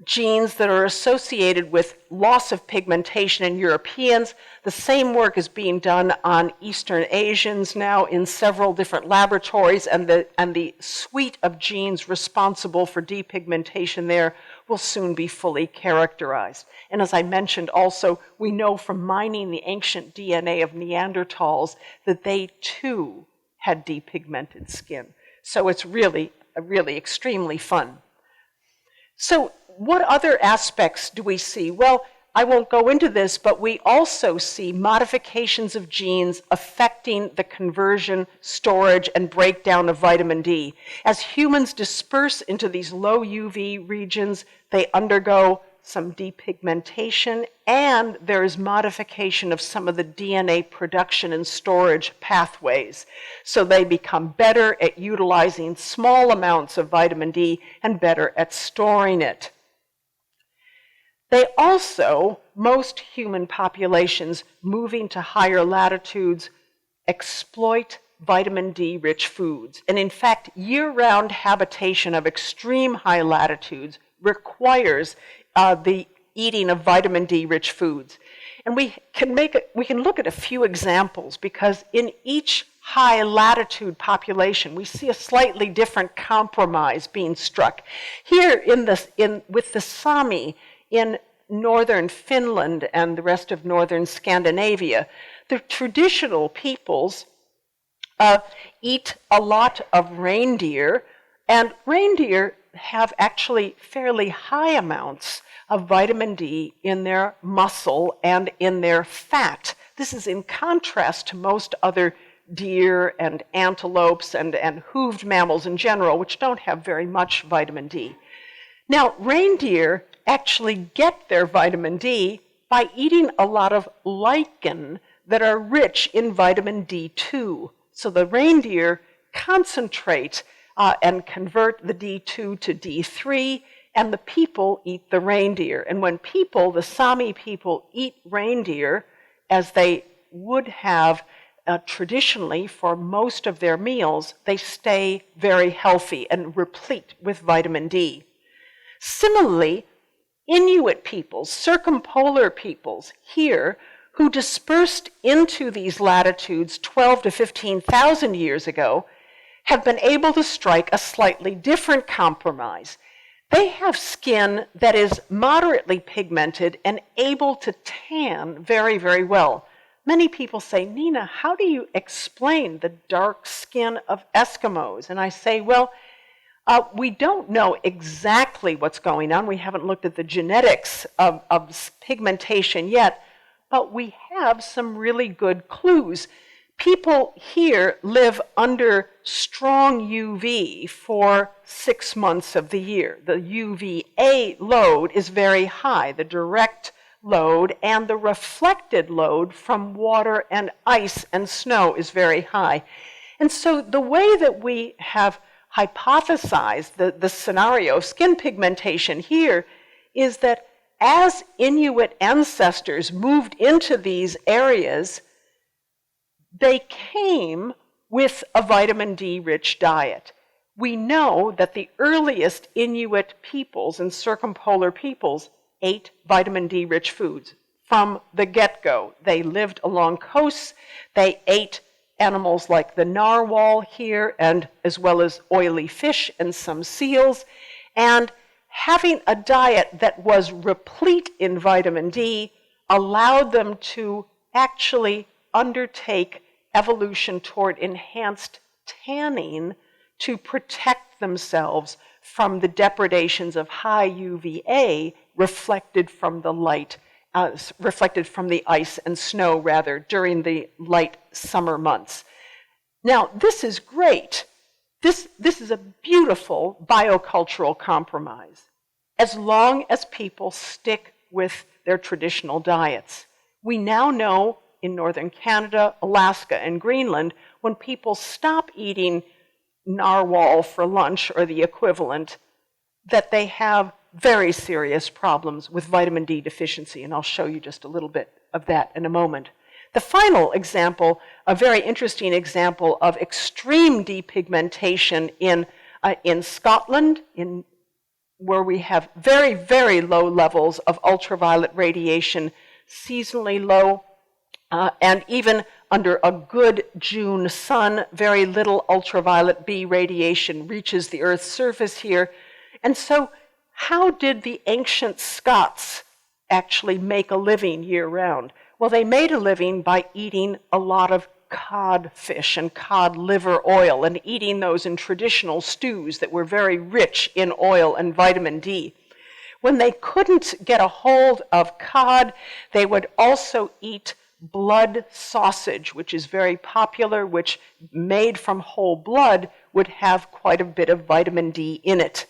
genes that are associated with loss of pigmentation in Europeans. The same work is being done on Eastern Asians now in several different laboratories, and the suite of genes responsible for depigmentation there will soon be fully characterized. And as I mentioned also, we know from mining the ancient DNA of Neanderthals that they too had depigmented skin. So it's really extremely fun. So what other aspects do we see? Well, I won't go into this, but we also see modifications of genes affecting the conversion, storage, and breakdown of vitamin D. As humans disperse into these low UV regions, they undergo some depigmentation, and there is modification of some of the DNA production and storage pathways. So they become better at utilizing small amounts of vitamin D and better at storing it. They also, most human populations moving to higher latitudes, exploit vitamin D-rich foods. And in fact, year-round habitation of extreme high latitudes requires the eating of vitamin D-rich foods. And we can look at a few examples, because in each high latitude population, we see a slightly different compromise being struck. Here with the Sami, in northern Finland and the rest of northern Scandinavia, the traditional peoples eat a lot of reindeer, and reindeer have actually fairly high amounts of vitamin D in their muscle and in their fat. This is in contrast to most other deer and antelopes and hooved mammals in general, which don't have very much vitamin D. Now, reindeer actually get their vitamin D by eating a lot of lichen that are rich in vitamin D2. So the reindeer concentrate and convert the D2 to D3, and the people eat the reindeer. And when people, the Sami people, eat reindeer, as they would have traditionally for most of their meals, they stay very healthy and replete with vitamin D. Similarly, Inuit peoples, circumpolar peoples here, who dispersed into these latitudes 12 to 15,000 years ago, have been able to strike a slightly different compromise. They have skin that is moderately pigmented and able to tan very, very well. Many people say, Nina, how do you explain the dark skin of Eskimos? And I say, well, we don't know exactly what's going on. We haven't looked at the genetics of pigmentation yet, but we have some really good clues. People here live under strong UV for 6 months of the year. The UVA load is very high, the direct load, and the reflected load from water and ice and snow is very high. And so the way that we have hypothesized the scenario of skin pigmentation here is that as Inuit ancestors moved into these areas, they came with a vitamin D-rich diet. We know that the earliest Inuit peoples and circumpolar peoples ate vitamin D-rich foods from the get-go. They lived along coasts. They ate animals like the narwhal here, and as well as oily fish and some seals. And having a diet that was replete in vitamin D allowed them to actually undertake evolution toward enhanced tanning to protect themselves from the depredations of high UVA reflected from the light, reflected from the ice and snow, rather, during the light summer months. Now, this is great. This is a beautiful biocultural compromise, as long as people stick with their traditional diets. We now know in northern Canada, Alaska, and Greenland, when people stop eating narwhal for lunch or the equivalent, that they have very serious problems with vitamin D deficiency, and I'll show you just a little bit of that in a moment. The final example, a very interesting example of extreme depigmentation in Scotland, where we have very, very low levels of ultraviolet radiation, seasonally low, and even under a good June sun, very little ultraviolet B radiation reaches the Earth's surface here. And so how did the ancient Scots actually make a living year-round? Well, they made a living by eating a lot of codfish and cod liver oil and eating those in traditional stews that were very rich in oil and vitamin D. When they couldn't get a hold of cod, they would also eat blood sausage, which is very popular, which made from whole blood would have quite a bit of vitamin D in it.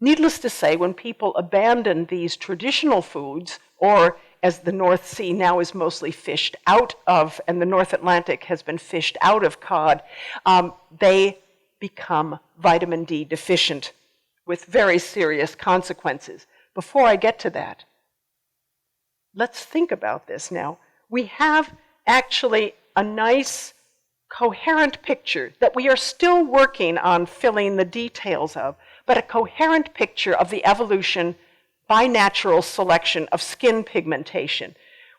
Needless to say, when people abandoned these traditional foods, or as the North Sea now is mostly fished out of, and the North Atlantic has been fished out of cod, they become vitamin D deficient with very serious consequences. Before I get to that, let's think about this now. We have actually a nice, coherent picture that we are still working on filling the details of, but a coherent picture of the evolution by natural selection of skin pigmentation.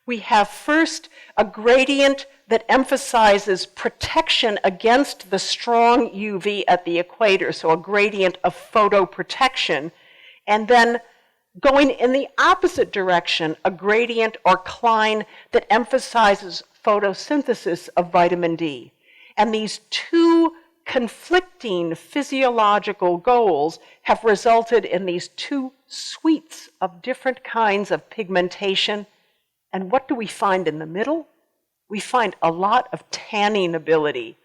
We have first a gradient that emphasizes protection against the strong UV at the equator, so a gradient of photoprotection, and then going in the opposite direction, a gradient or cline that emphasizes photosynthesis of vitamin D. And these two conflicting physiological goals have resulted in these two suites of different kinds of pigmentation. And what do we find in the middle? We find a lot of tanning ability.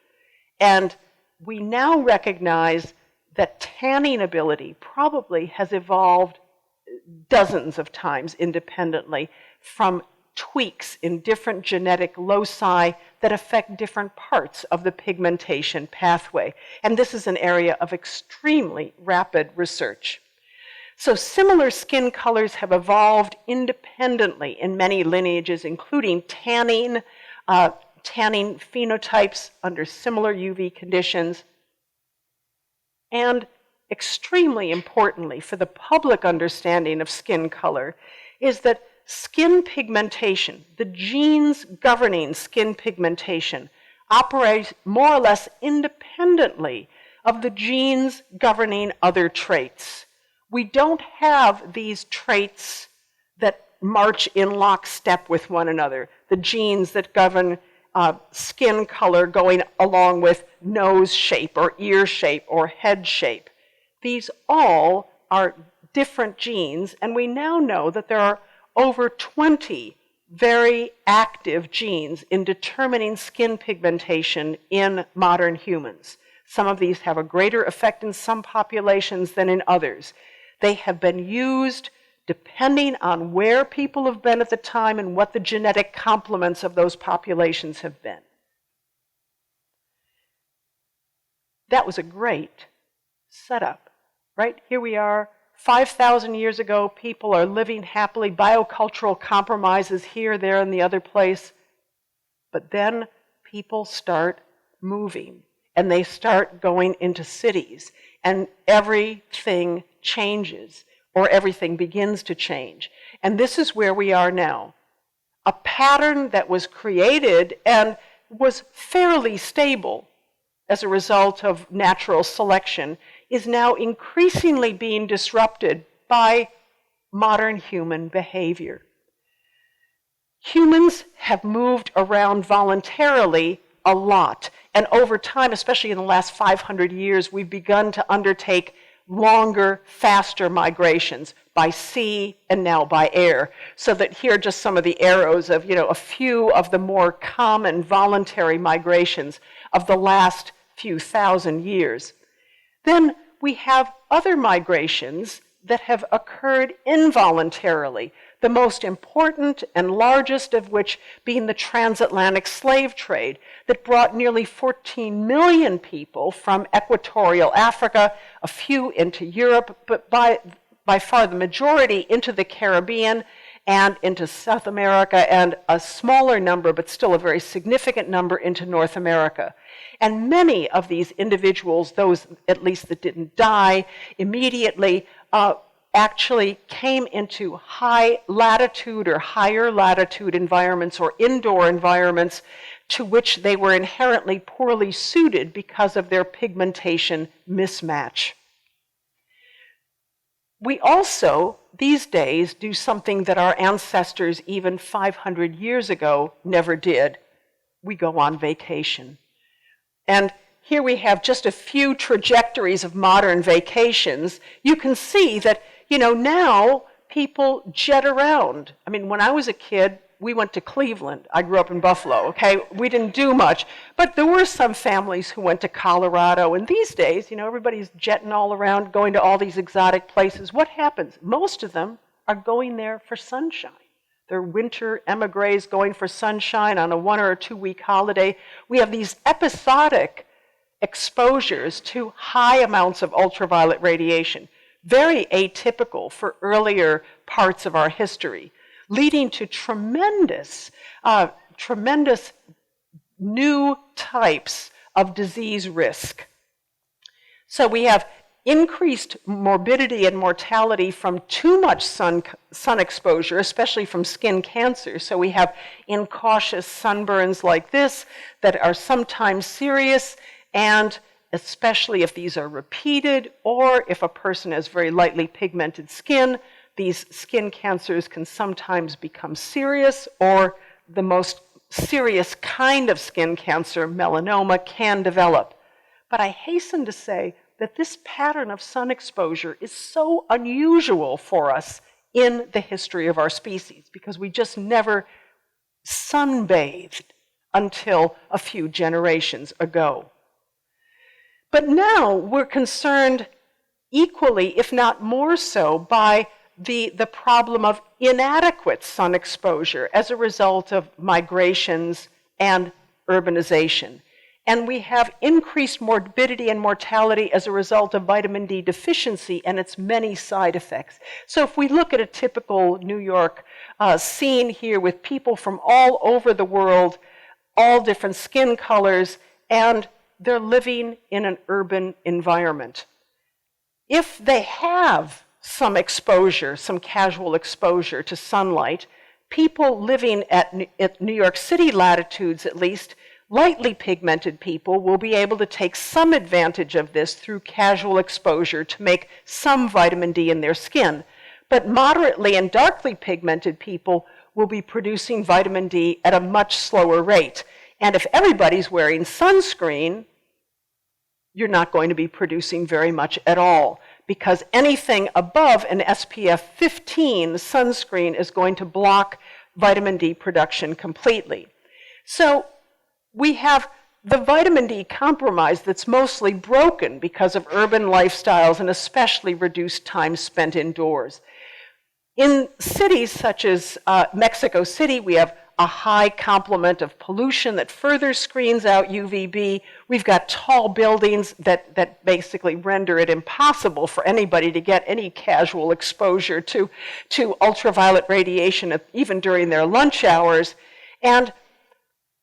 And we now recognize that tanning ability probably has evolved dozens of times independently from tweaks in different genetic loci that affect different parts of the pigmentation pathway. And this is an area of extremely rapid research. So similar skin colors have evolved independently in many lineages, including tanning phenotypes under similar UV conditions, and extremely importantly for the public understanding of skin color is that skin pigmentation, the genes governing skin pigmentation, operate more or less independently of the genes governing other traits. We don't have these traits that march in lockstep with one another, the genes that govern skin color going along with nose shape or ear shape or head shape. These all are different genes, and we now know that there are over 20 very active genes in determining skin pigmentation in modern humans. Some of these have a greater effect in some populations than in others. They have been used depending on where people have been at the time and what the genetic complements of those populations have been. That was a great setup, right? Here we are, 5,000 years ago, people are living happily, biocultural compromises here, there, and the other place. But then people start moving, and they start going into cities, and everything changes, or everything begins to change. And this is where we are now. A pattern that was created and was fairly stable as a result of natural selection is now increasingly being disrupted by modern human behavior. Humans have moved around voluntarily a lot, and over time, especially in the last 500 years, we've begun to undertake longer, faster migrations by sea and now by air. So that here are just some of the arrows of, a few of the more common voluntary migrations of the last few thousand years. Then we have other migrations that have occurred involuntarily, the most important and largest of which being the transatlantic slave trade that brought nearly 14 million people from equatorial Africa, a few into Europe, but by far the majority into the Caribbean and into South America, and a smaller number, but still a very significant number, into North America. And many of these individuals, those at least that didn't die immediately, actually came into high latitude or higher latitude environments or indoor environments to which they were inherently poorly suited because of their pigmentation mismatch. We also, these days, do something that our ancestors even 500 years ago never did. We go on vacation. And here we have just a few trajectories of modern vacations. You can see that, now people jet around. I mean, when I was a kid, we went to Cleveland. I grew up in Buffalo, okay? We didn't do much. But there were some families who went to Colorado. And these days, everybody's jetting all around, going to all these exotic places. What happens? Most of them are going there for sunshine. They're winter emigres going for sunshine on a 1 or 2 week holiday. We have these episodic exposures to high amounts of ultraviolet radiation, very atypical for earlier parts of our history, leading to tremendous new types of disease risk. So we have increased morbidity and mortality from too much sun exposure, especially from skin cancer. So we have incautious sunburns like this that are sometimes serious, and especially if these are repeated or if a person has very lightly pigmented skin, these skin cancers can sometimes become serious, or the most serious kind of skin cancer, melanoma, can develop. But I hasten to say that this pattern of sun exposure is so unusual for us in the history of our species, because we just never sunbathed until a few generations ago. But now we're concerned equally, if not more so, by the problem of inadequate sun exposure as a result of migrations and urbanization. And we have increased morbidity and mortality as a result of vitamin D deficiency and its many side effects. So if we look at a typical New York scene here with people from all over the world, all different skin colors, and they're living in an urban environment. If they have some exposure, some casual exposure to sunlight, people living at New York City latitudes, at least, lightly pigmented people will be able to take some advantage of this through casual exposure to make some vitamin D in their skin. But moderately and darkly pigmented people will be producing vitamin D at a much slower rate. And if everybody's wearing sunscreen, you're not going to be producing very much at all, because anything above an SPF 15 sunscreen is going to block vitamin D production completely. So we have the vitamin D compromise that's mostly broken because of urban lifestyles and especially reduced time spent indoors. In cities such as Mexico City, we have a high complement of pollution that further screens out UVB. We've got tall buildings that basically render it impossible for anybody to get any casual exposure to ultraviolet radiation, even during their lunch hours. And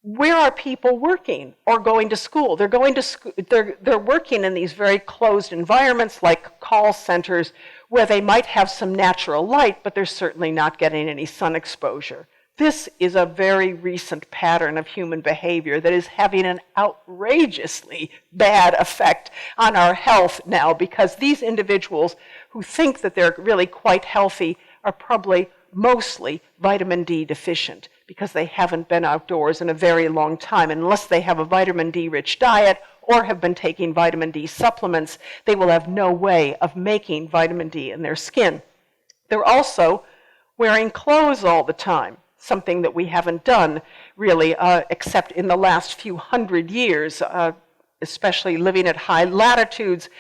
where are people working or going to school? They're working in these very closed environments like call centers where they might have some natural light, but they're certainly not getting any sun exposure. This is a very recent pattern of human behavior that is having an outrageously bad effect on our health now, because these individuals who think that they're really quite healthy are probably mostly vitamin D deficient because they haven't been outdoors in a very long time. Unless they have a vitamin D rich diet or have been taking vitamin D supplements, they will have no way of making vitamin D in their skin. They're also wearing clothes all the time, something that we haven't done really except in the last few hundred years, especially living at high latitudes.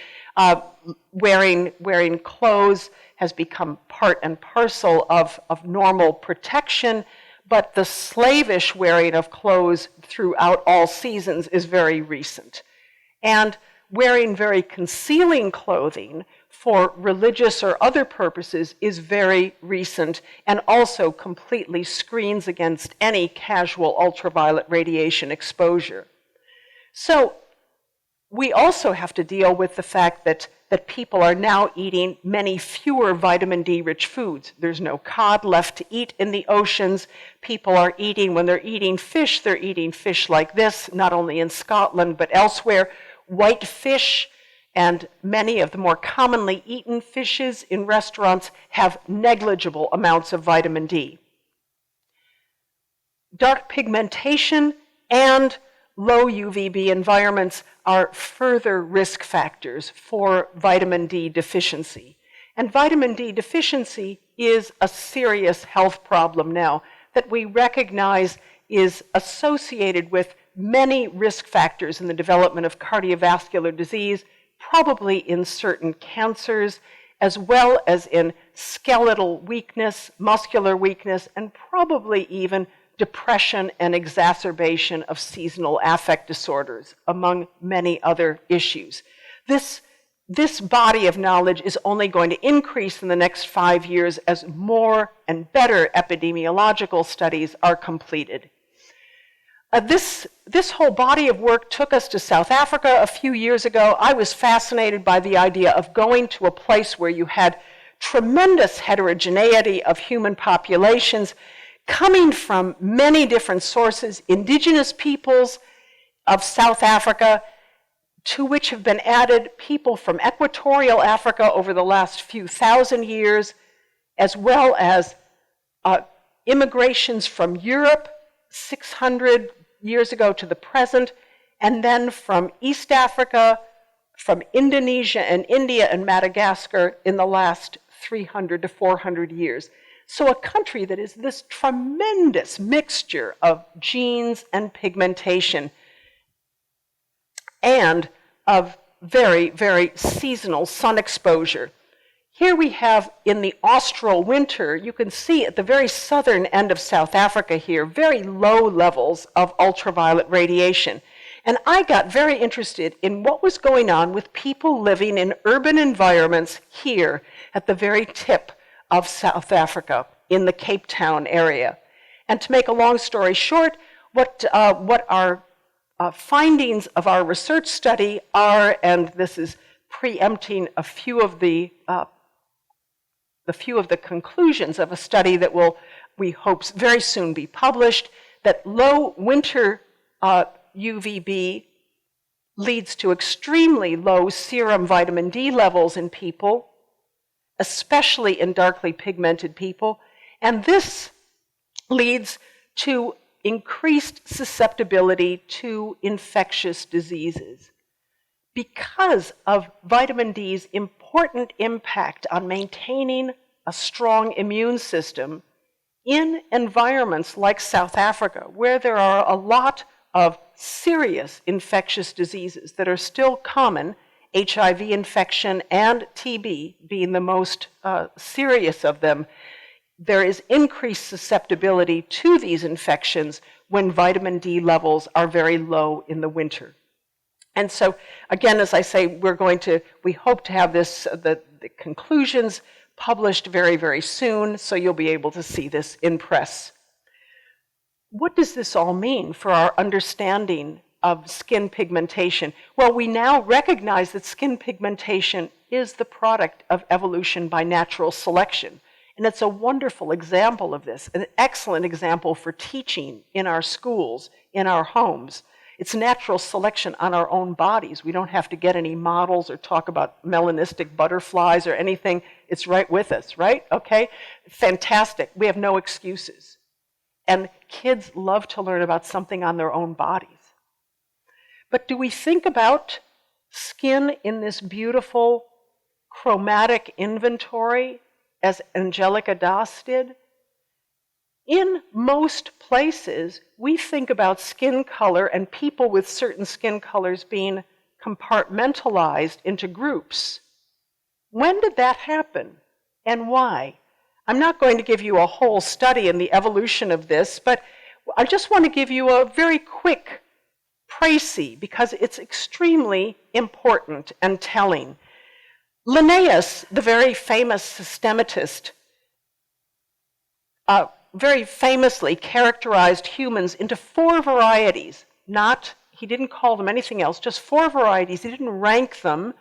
Wearing clothes has become part and parcel of normal protection, but the slavish wearing of clothes throughout all seasons is very recent. And wearing very concealing clothing for religious or other purposes is very recent and also completely screens against any casual ultraviolet radiation exposure. So we also have to deal with the fact that people are now eating many fewer vitamin D-rich foods. There's no cod left to eat in the oceans. People are eating, when they're eating fish like this, not only in Scotland but elsewhere. White fish and many of the more commonly eaten fishes in restaurants have negligible amounts of vitamin D. Dark pigmentation and low UVB environments are further risk factors for vitamin D deficiency. And vitamin D deficiency is a serious health problem now that we recognize is associated with many risk factors in the development of cardiovascular disease, probably in certain cancers, as well as in skeletal weakness, muscular weakness, and probably even depression and exacerbation of seasonal affect disorders, among many other issues. This body of knowledge is only going to increase in the next 5 years as more and better epidemiological studies are completed. This whole body of work took us to South Africa a few years ago. I was fascinated by the idea of going to a place where you had tremendous heterogeneity of human populations coming from many different sources, indigenous peoples of South Africa, to which have been added people from equatorial Africa over the last few thousand years, as well as immigrations from Europe 600 years ago to the present, and then from East Africa, from Indonesia and India and Madagascar in the last 300 to 400 years. So a country that is this tremendous mixture of genes and pigmentation and of very, very seasonal sun exposure. Here we have in the austral winter, you can see at the very southern end of South Africa here, very low levels of ultraviolet radiation. And I got very interested in what was going on with people living in urban environments here at the very tip of South Africa in the Cape Town area. And to make a long story short, what our findings of our research study are, and this is preempting a few of the conclusions of a study that will, we hope, very soon be published, that low winter UVB leads to extremely low serum vitamin D levels in people, especially in darkly pigmented people, and this leads to increased susceptibility to infectious diseases. Because of vitamin D's important impact on maintaining a strong immune system in environments like South Africa, where there are a lot of serious infectious diseases that are still common, HIV infection and TB being the most serious of them, there is increased susceptibility to these infections when vitamin D levels are very low in the winter. And so, again, as I say, we hope to have the conclusions published very, very soon, so you'll be able to see this in press. What does this all mean for our understanding of skin pigmentation? Well, we now recognize that skin pigmentation is the product of evolution by natural selection. And it's a wonderful example of this, an excellent example for teaching in our schools, in our homes. It's natural selection on our own bodies. We don't have to get any models or talk about melanistic butterflies or anything. It's right with us, right? Okay? Fantastic. We have no excuses. And kids love to learn about something on their own bodies. But do we think about skin in this beautiful chromatic inventory as Angelica Das did? In most places, we think about skin color and people with certain skin colors being compartmentalized into groups. When did that happen and why? I'm not going to give you a whole study in the evolution of this, but I just want to give you a very quick précis because it's extremely important and telling. Linnaeus, the very famous systematist, very famously characterized humans into 4 varieties. He didn't call them anything else, just 4 varieties. He didn't rank them.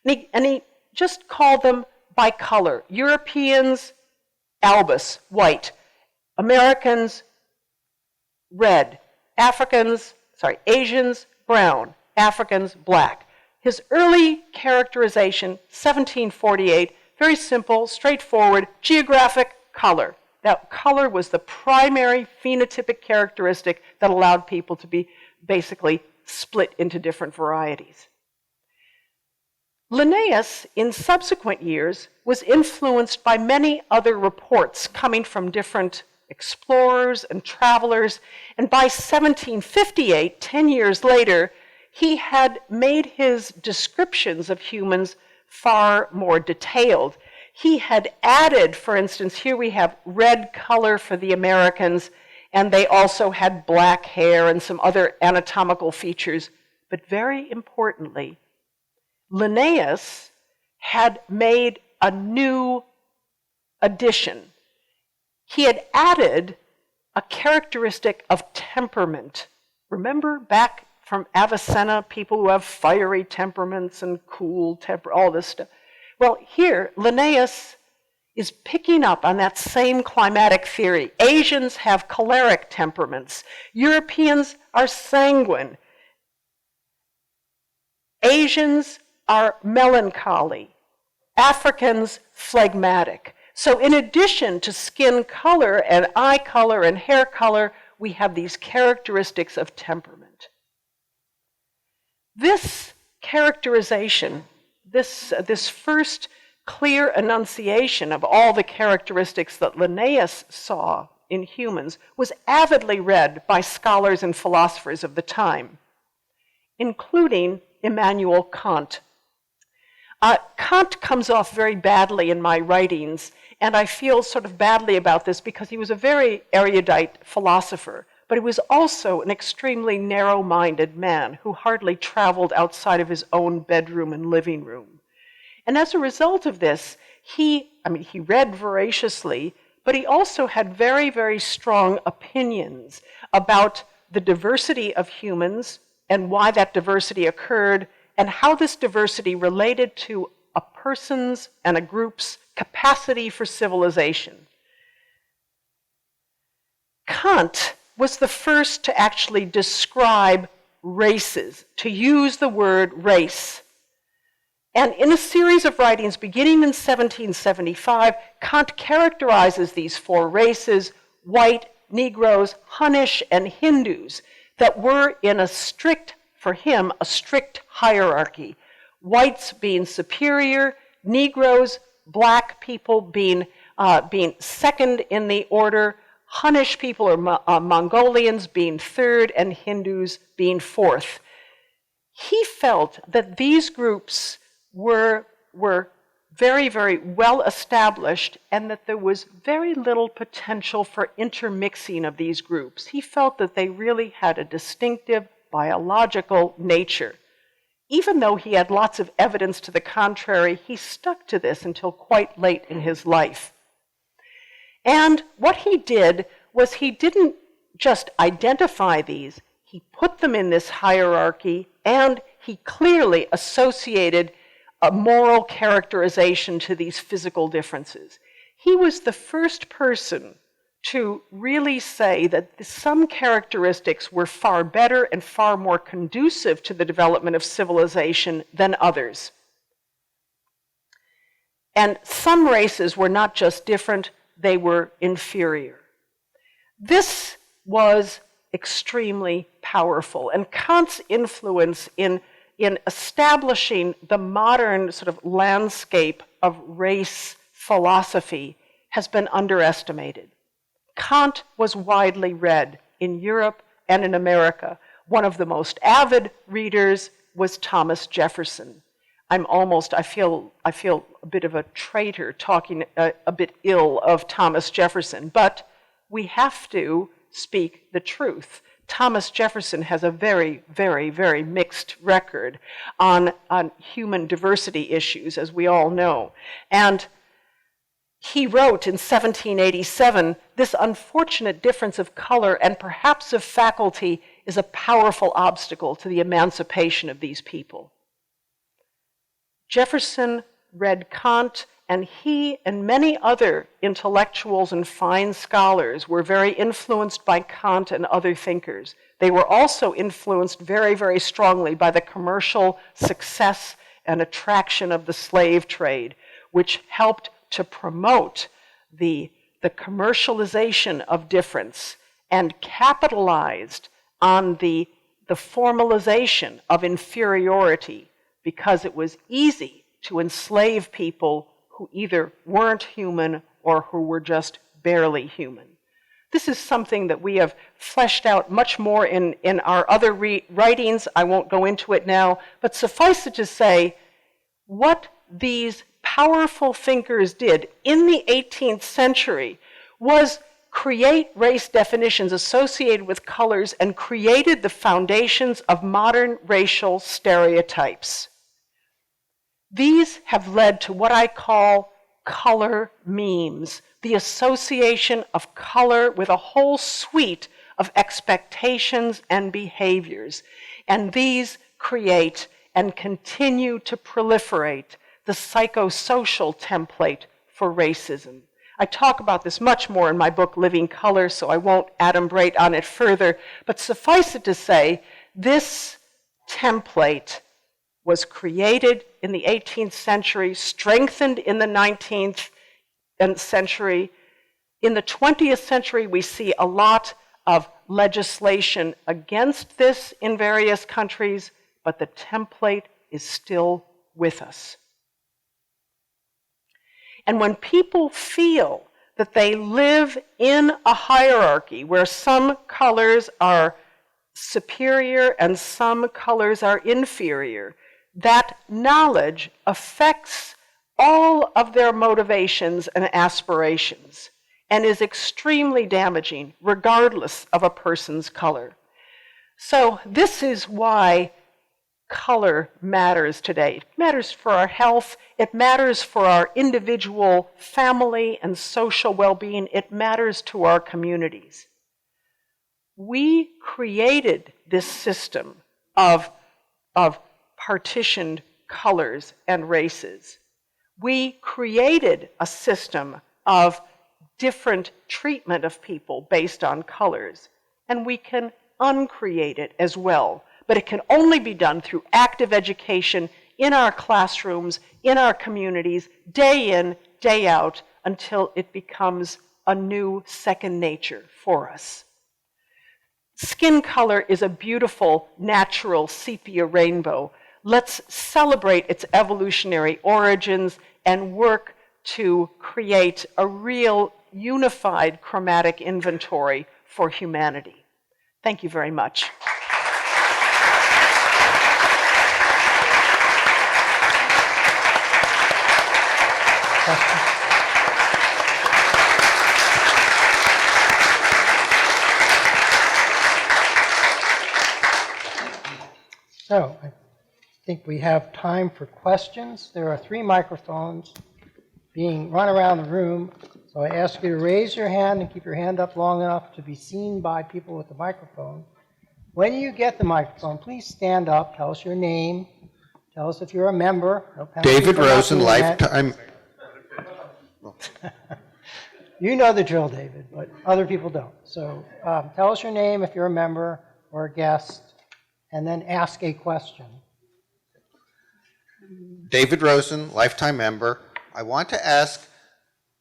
And he just called them by color. Europeans, albus, white. Americans, red. Asians, brown. Africans, black. His early characterization, 1748, very simple, straightforward, geographic color. That color was the primary phenotypic characteristic that allowed people to be basically split into different varieties. Linnaeus, in subsequent years, was influenced by many other reports coming from different explorers and travelers, and by 1758, 10 years later, he had made his descriptions of humans far more detailed. He had added, for instance, here we have red color for the Americans, and they also had black hair and some other anatomical features. But very importantly, Linnaeus had made a new addition. He had added a characteristic of temperament. Remember back from Avicenna, people who have fiery temperaments and cool all this stuff. Well, here, Linnaeus is picking up on that same climatic theory. Asians have choleric temperaments. Europeans are sanguine. Asians are melancholy. Africans, phlegmatic. So in addition to skin color and eye color and hair color, we have these characteristics of temperament. This characterization, this first clear enunciation of all the characteristics that Linnaeus saw in humans was avidly read by scholars and philosophers of the time, including Immanuel Kant. Kant comes off very badly in my writings, and I feel sort of badly about this because he was a very erudite philosopher, but he was also an extremely narrow-minded man who hardly traveled outside of his own bedroom and living room. And as a result of this, he read voraciously, but he also had very, very strong opinions about the diversity of humans and why that diversity occurred and how this diversity related to a person's and a group's capacity for civilization. Kant was the first to actually describe races, to use the word race. And in a series of writings beginning in 1775, Kant characterizes these 4 races, white, Negroes, Hunnish, and Hindus, that were in for him, a strict hierarchy. Whites being superior, Negroes, black people being second in the order, Hunnish people or Mongolians being third, and Hindus being fourth. He felt that these groups were very, very well established, and that there was very little potential for intermixing of these groups. He felt that they really had a distinctive biological nature. Even though he had lots of evidence to the contrary, he stuck to this until quite late in his life. And what he did was he didn't just identify these, he put them in this hierarchy, and he clearly associated a moral characterization to these physical differences. He was the first person to really say that some characteristics were far better and far more conducive to the development of civilization than others. And some races were not just different, they were inferior. This was extremely powerful, and Kant's influence in establishing the modern sort of landscape of race philosophy has been underestimated. Kant was widely read in Europe and in America. One of the most avid readers was Thomas Jefferson. I feel a bit of a traitor talking a bit ill of Thomas Jefferson, but we have to speak the truth. Thomas Jefferson has a very, very, very mixed record on human diversity issues, as we all know. And he wrote in 1787, "This unfortunate difference of color and perhaps of faculty is a powerful obstacle to the emancipation of these people." Jefferson read Kant, and he and many other intellectuals and fine scholars were very influenced by Kant and other thinkers. They were also influenced very, very strongly by the commercial success and attraction of the slave trade, which helped to promote the commercialization of difference and capitalized on the formalization of inferiority, because it was easy to enslave people who either weren't human or who were just barely human. This is something that we have fleshed out much more in our other writings. I won't go into it now, but suffice it to say, what these powerful thinkers did in the 18th century was create race definitions associated with colors and created the foundations of modern racial stereotypes. These have led to what I call color memes, the association of color with a whole suite of expectations and behaviors. And these create and continue to proliferate the psychosocial template for racism. I talk about this much more in my book, Living Color, so I won't adumbrate on it further, but suffice it to say, this template was created in the 18th century, strengthened in the 19th century. In the 20th century, we see a lot of legislation against this in various countries, but the template is still with us. And when people feel that they live in a hierarchy where some colors are superior and some colors are inferior, that knowledge affects all of their motivations and aspirations and is extremely damaging regardless of a person's color. So this is why color matters today. It matters for our health. It matters for our individual family and social well-being. It matters to our communities. We created this system of partitioned colors and races. We created a system of different treatment of people based on colors, and we can uncreate it as well. But it can only be done through active education in our classrooms, in our communities, day in, day out, until it becomes a new second nature for us. Skin color is a beautiful, natural sepia rainbow. Let's celebrate its evolutionary origins and work to create a real unified chromatic inventory for humanity. Thank you very much. Questions? So, I think we have time for questions. There are 3 microphones being run around the room, so I ask you to raise your hand and keep your hand up long enough to be seen by people with the microphone. When you get the microphone, please stand up, tell us your name, tell us if you're a member. No penalty David for not Rosen, doing that. lifetime. You know the drill, David, but other people don't. So tell us your name if you're a member or a guest, and then ask a question. David Rosen, lifetime member. I want to ask,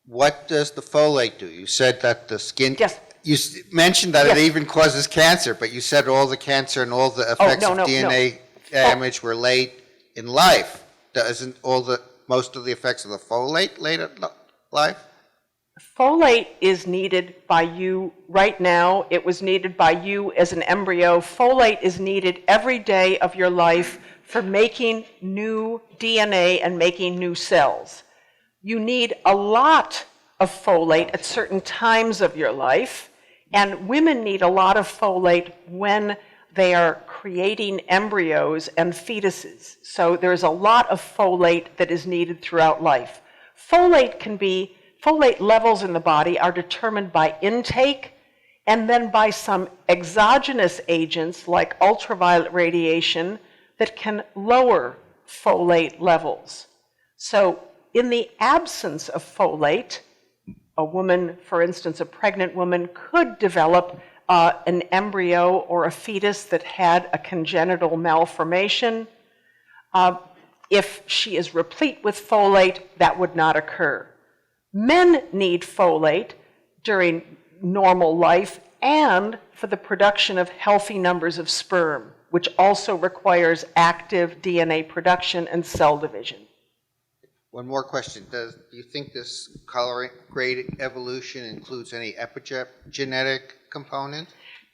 what does the folate do? You said that the skin. Yes. You mentioned that Yes. it even causes cancer, but you said all the cancer and all the effects no, of no, DNA damage were late in life. Doesn't most of the effects of the folate late in life? Folate is needed by you right now. It was needed by you as an embryo. Folate is needed every day of your life for making new DNA and making new cells. You need a lot of folate at certain times of your life, and women need a lot of folate when they are creating embryos and fetuses. So there's a lot of folate that is needed throughout life. Folate levels in the body are determined by intake and then by some exogenous agents like ultraviolet radiation that can lower folate levels. So in the absence of folate, a woman, for instance, a pregnant woman, could develop an embryo or a fetus that had a congenital malformation. If she is replete with folate, that would not occur. Men need folate during normal life and for the production of healthy numbers of sperm, which also requires active DNA production and cell division. One more question. Do you think this color grade evolution includes any epigenetic component?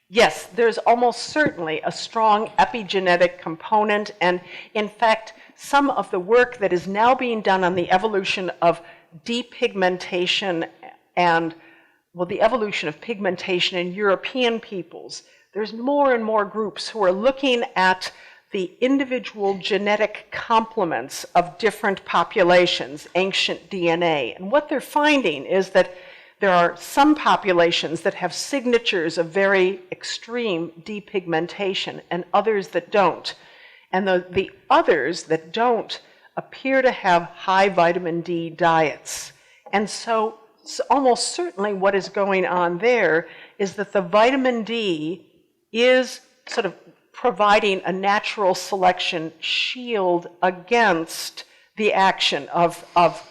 Yes, there's almost certainly a strong epigenetic component, and in fact, some of the work that is now being done on the evolution of depigmentation and, well, the evolution of pigmentation in European peoples, there's more and more groups who are looking at the individual genetic complements of different populations, ancient DNA. And what they're finding is that there are some populations that have signatures of very extreme depigmentation and others that don't. And the others that don't appear to have high vitamin D diets. And so almost certainly what is going on there is that the vitamin D is sort of providing a natural selection shield against the action of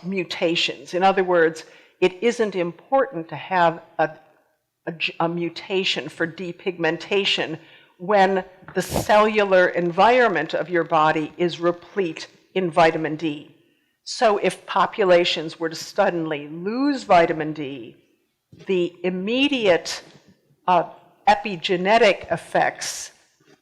mutations. In other words, it isn't important to have a mutation for depigmentation when the cellular environment of your body is replete in vitamin D. So if populations were to suddenly lose vitamin D, the immediate epigenetic effects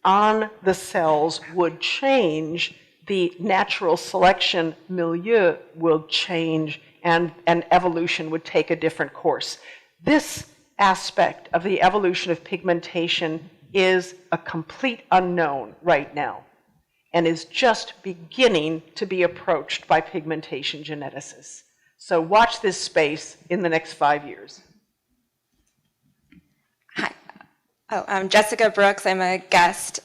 on the cells would change, the natural selection milieu will change, and evolution would take a different course. This aspect of the evolution of pigmentation is a complete unknown right now and is just beginning to be approached by pigmentation geneticists. So watch this space in the next 5 years. Hi. I'm Jessica Brooks. I'm a guest.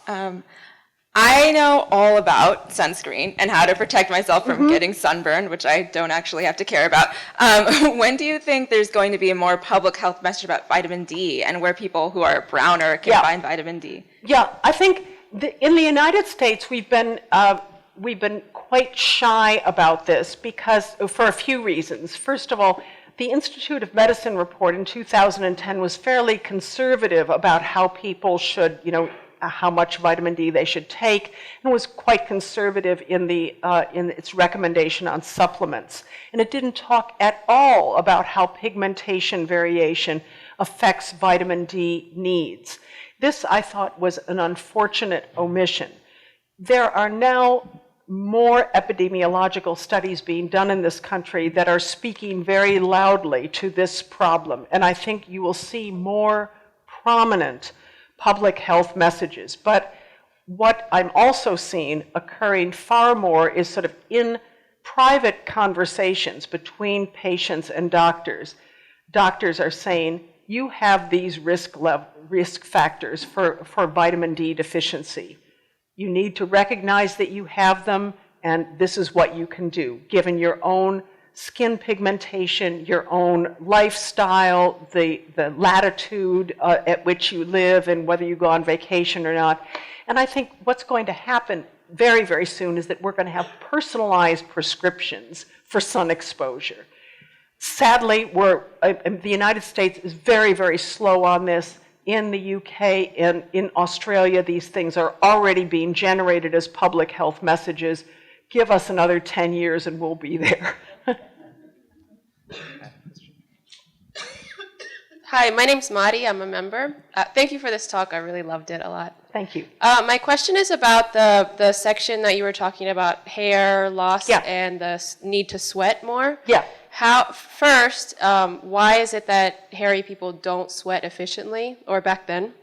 I know all about sunscreen and how to protect myself from getting sunburned, which I don't actually have to care about. When do you think there's going to be a more public health message about vitamin D and where people who are browner can find vitamin D? Yeah, I think in the United States we've been quite shy about this because for a few reasons. First of all, the Institute of Medicine report in 2010 was fairly conservative about how people should, how much vitamin D they should take, and was quite conservative in its recommendation on supplements. And it didn't talk at all about how pigmentation variation affects vitamin D needs. This, I thought, was an unfortunate omission. There are now more epidemiological studies being done in this country that are speaking very loudly to this problem. And I think you will see more prominent public health messages. But what I'm also seeing occurring far more is sort of in private conversations between patients and doctors. Doctors are saying, you have these risk factors for vitamin D deficiency. You need to recognize that you have them, and this is what you can do, given your own skin pigmentation, your own lifestyle, the latitude at which you live, and whether you go on vacation or not. And I think what's going to happen very, very soon is that we're going to have personalized prescriptions for sun exposure. Sadly, the United States is very, very slow on this. In the UK and in Australia, these things are already being generated as public health messages. Give us another 10 years and we'll be there. Hi, my name's Madi. I'm a member. Thank you for this talk. I really loved it a lot. Thank you. My question is about the section that you were talking about, hair loss and the need to sweat more. Yeah. First, why is it that hairy people don't sweat efficiently, or back then?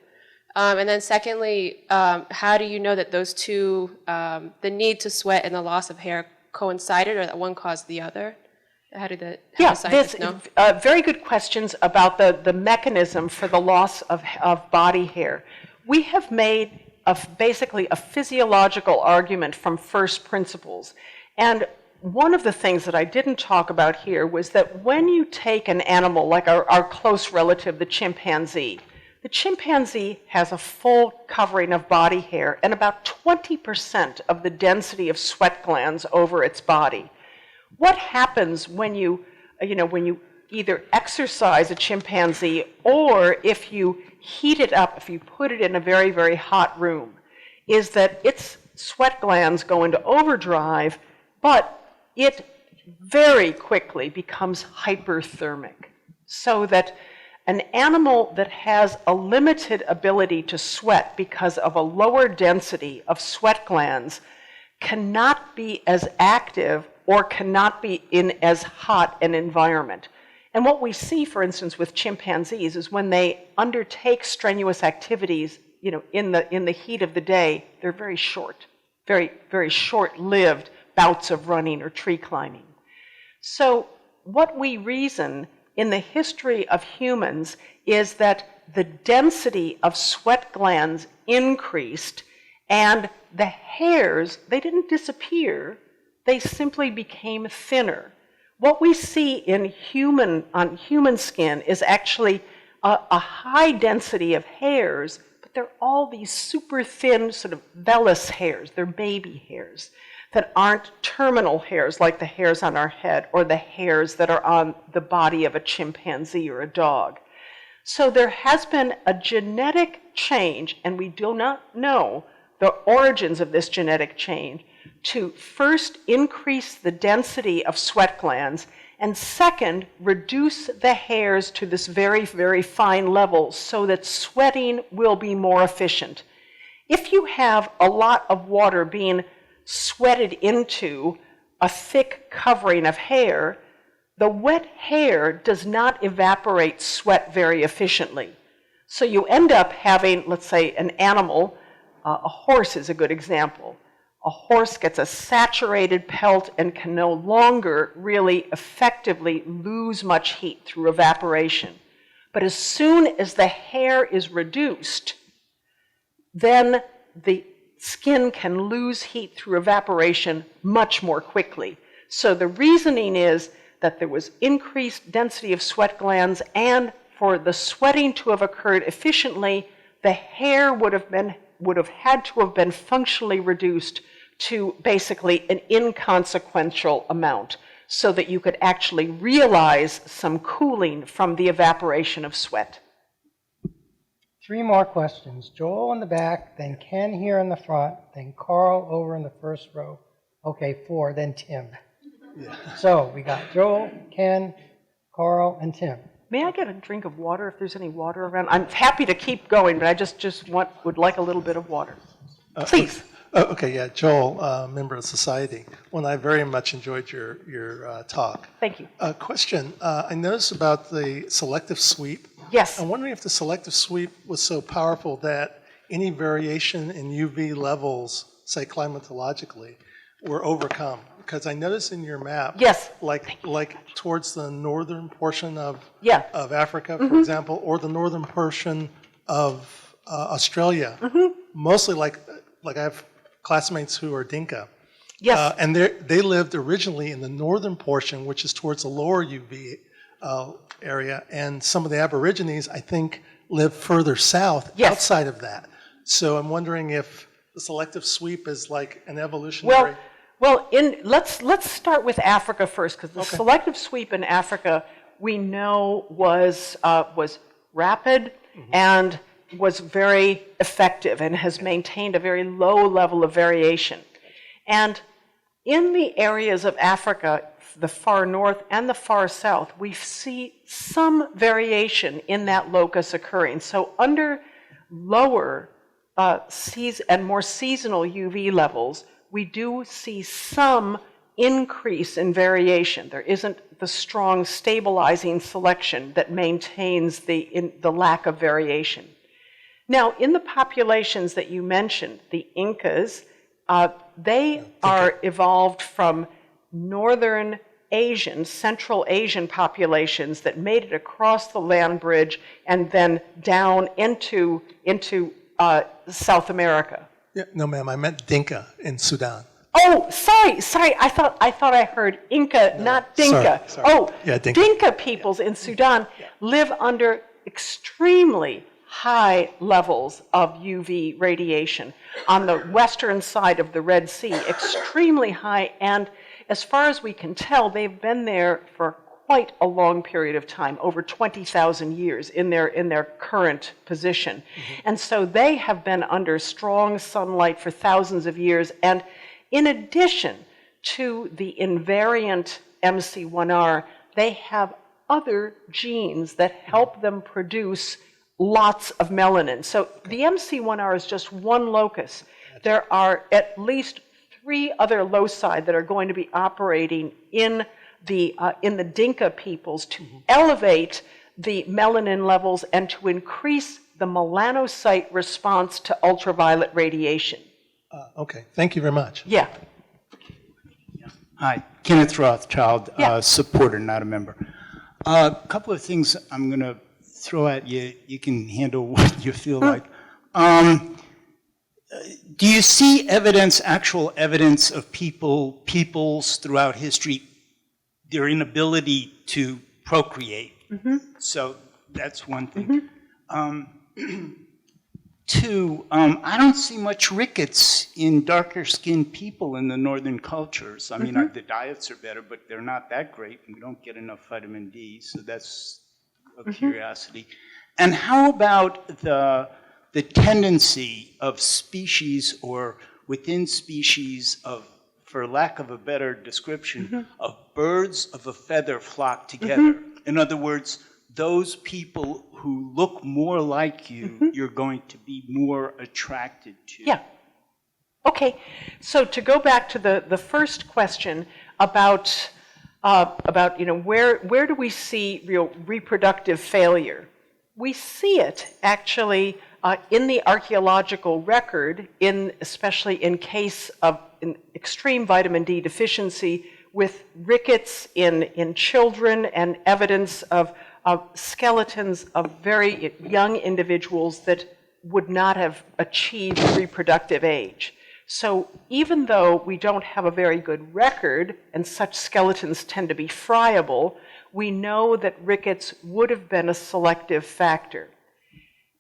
And then secondly, how do you know that those two, the need to sweat and the loss of hair coincided, or that one caused the other? How do the scientists know? Very good questions about the mechanism for the loss of body hair. We have made basically a physiological argument from first principles. And one of the things that I didn't talk about here was that when you take an animal like our close relative, the chimpanzee has a full covering of body hair and about 20% of the density of sweat glands over its body. What happens when you either exercise a chimpanzee or if you heat it up, if you put it in a very, very hot room, is that its sweat glands go into overdrive, but it very quickly becomes hyperthermic, so that an animal that has a limited ability to sweat because of a lower density of sweat glands cannot be as active or cannot be in as hot an environment. And what we see, for instance, with chimpanzees is when they undertake strenuous activities, in the heat of the day, they're very short, very, very short-lived bouts of running or tree climbing. So what we reason in the history of humans is that the density of sweat glands increased, and the hairs, they didn't disappear, they simply became thinner. What we see on human skin is actually a high density of hairs, but they're all these super thin sort of vellus hairs. They're baby hairs that aren't terminal hairs like the hairs on our head or the hairs that are on the body of a chimpanzee or a dog. So there has been a genetic change, and we do not know the origins of this genetic change, to first increase the density of sweat glands, and second, reduce the hairs to this very, very fine level so that sweating will be more efficient. If you have a lot of water being sweated into a thick covering of hair, the wet hair does not evaporate sweat very efficiently. So you end up having, let's say, an animal, a horse is a good example. A horse gets a saturated pelt and can no longer really effectively lose much heat through evaporation. But as soon as the hair is reduced, then the skin can lose heat through evaporation much more quickly. So the reasoning is that there was increased density of sweat glands, and for the sweating to have occurred efficiently, the hair would have had to have been functionally reduced to basically an inconsequential amount so that you could actually realize some cooling from the evaporation of sweat. 3 more questions. Joel in the back, then Ken here in the front, then Carl over in the first row. Okay, 4, then Tim. Yeah. So we got Joel, Ken, Carl, and Tim. May I get a drink of water if there's any water around? I'm happy to keep going, but I just would like a little bit of water. Please. Oh, okay, yeah, Joel, member of society. Well, I very much enjoyed your talk. Thank you. Question, I noticed about the selective sweep. Yes. I'm wondering if the selective sweep was so powerful that any variation in UV levels, say climatologically, were overcome. Because I noticed in your map, Yes. like towards the northern portion of Yeah. of Africa, for example, or the northern portion of Australia, mostly like I have classmates who are Dinka. Yes. And they lived originally in the northern portion, which is towards the lower UV area, and some of the Aborigines, I think, live further south Yes. outside of that. So I'm wondering if the selective sweep is like an evolutionary... Well, let's start with Africa first, because the selective sweep in Africa we know was rapid and was very effective and has maintained a very low level of variation. And in the areas of Africa, the far north and the far south, we see some variation in that locus occurring. So under lower and more seasonal UV levels, we do see some increase in variation. There isn't the strong stabilizing selection that maintains the lack of variation. Now, in the populations that you mentioned, the Incas, they are evolved from northern Asian, Central Asian populations that made it across the land bridge and then down into South America. Yeah, no, ma'am, I meant Dinka in Sudan. Oh, sorry. I thought I heard Inca, not Dinka. Sorry. Oh, Yeah, Dinka. Dinka peoples in Sudan live under extremely high levels of UV radiation on the western side of the Red Sea, extremely high, and as far as we can tell, they've been there for quite a long period of time, over 20,000 years in their current position. And so they have been under strong sunlight for thousands of years, and in addition to the invariant MC1R, they have other genes that help them produce lots of melanin. So the MC1R is just one locus. There are at least 3 other loci that are going to be operating in the Dinka peoples to elevate the melanin levels and to increase the melanocyte response to ultraviolet radiation. Okay, thank you very much. Yeah. Hi, Kenneth Rothschild, Yeah. supporter, not a member. A couple of things I'm going to throw at you. You can handle what you feel like. Do you see evidence, actual evidence of peoples throughout history, their inability to procreate? So that's one thing. 2, I don't see much rickets in darker skinned people in the northern cultures. I mean, the diets are better, but they're not that great, and we don't get enough vitamin D, so that's a curiosity. And how about the tendency of species or within species of, for lack of a better description, of birds of a feather flock together? In other words, those people who look more like you, you're going to be more attracted to. Yeah. Okay. So to go back to the first question about where do we see real reproductive failure? We see it actually in the archaeological record, especially in case of extreme vitamin D deficiency, with rickets in children and evidence of skeletons of very young individuals that would not have achieved reproductive age. So even though we don't have a very good record, and such skeletons tend to be friable, we know that rickets would have been a selective factor.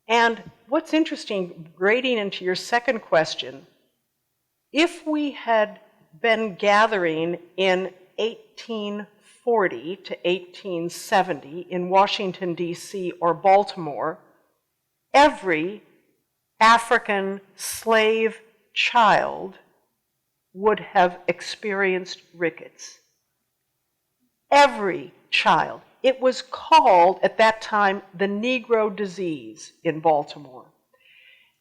And what's interesting, grading into your second question, if we had been gathering in 1840 to 1870 in Washington, D.C. or Baltimore, every African slave child would have experienced rickets. Every child. It was called, at that time, the Negro disease in Baltimore.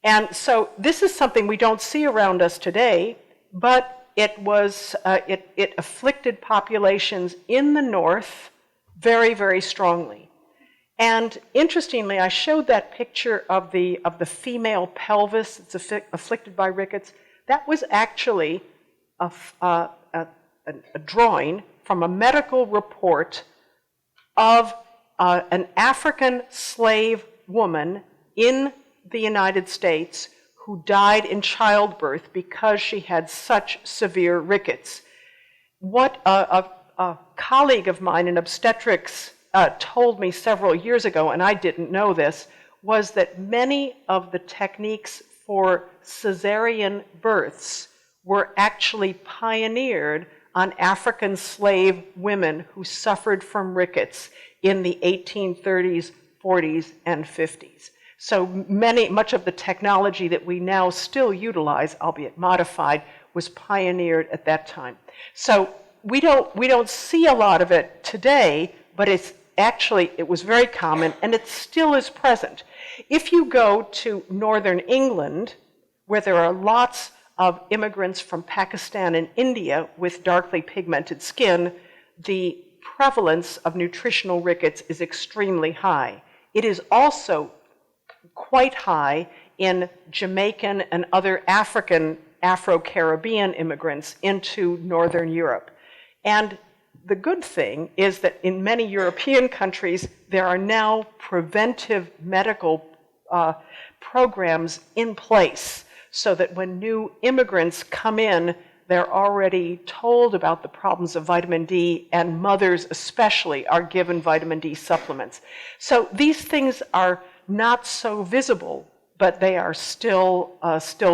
And so this is something we don't see around us today, but it was, it afflicted populations in the north very, very strongly. And interestingly, I showed that picture of the female pelvis that's afflicted by rickets. That was actually a drawing from a medical report of an African slave woman in the United States who died in childbirth because she had such severe rickets. What a colleague of mine in obstetrics told me several years ago, and I didn't know this, was that many of the techniques for cesarean births were actually pioneered on African slave women who suffered from rickets in the 1830s, 40s, and 50s. So much of the technology that we now still utilize, albeit modified, was pioneered at that time. So we don't see a lot of it today, but it was very common, and it still is present. If you go to northern England, where there are lots of immigrants from Pakistan and India with darkly pigmented skin, the prevalence of nutritional rickets is extremely high. It is also quite high in Jamaican and other African, Afro-Caribbean immigrants into Northern Europe. And the good thing is that in many European countries, there are now preventive medical programs in place so that when new immigrants come in, they're already told about the problems of vitamin D, and mothers especially are given vitamin D supplements. So these things are not so visible, but they are still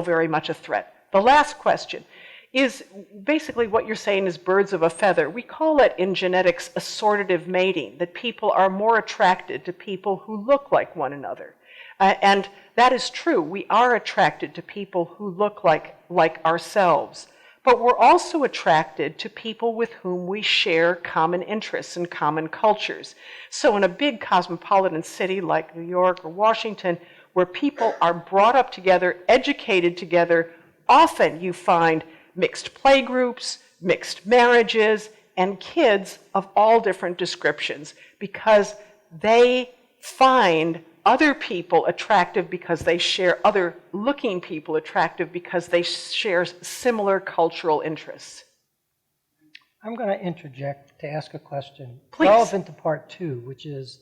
very much a threat. The last question is basically what you're saying is birds of a feather. We call it in genetics assortative mating, that people are more attracted to people who look like one another. And that is true. We are attracted to people who look like ourselves. But we're also attracted to people with whom we share common interests and common cultures. So in a big cosmopolitan city like New York or Washington, where people are brought up together, educated together, often you find mixed playgroups, mixed marriages, and kids of all different descriptions, because they find other people attractive because they share other looking people attractive because they share similar cultural interests. I'm going to interject to ask a question Please. relevant to part 2, which is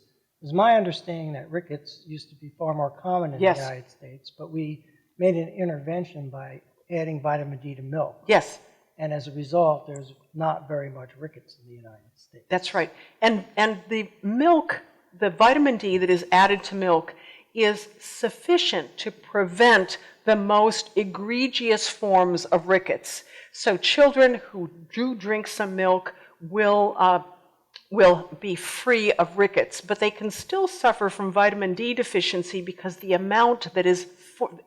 my understanding that rickets used to be far more common in Yes. the United States, but we made an intervention by adding vitamin D to milk. Yes, And as a result, there's not very much rickets in the United States. that's right. And the milk, the vitamin D that is added to milk is sufficient to prevent the most egregious forms of rickets. So children who do drink some milk will be free of rickets, but they can still suffer from vitamin D deficiency because the amount that is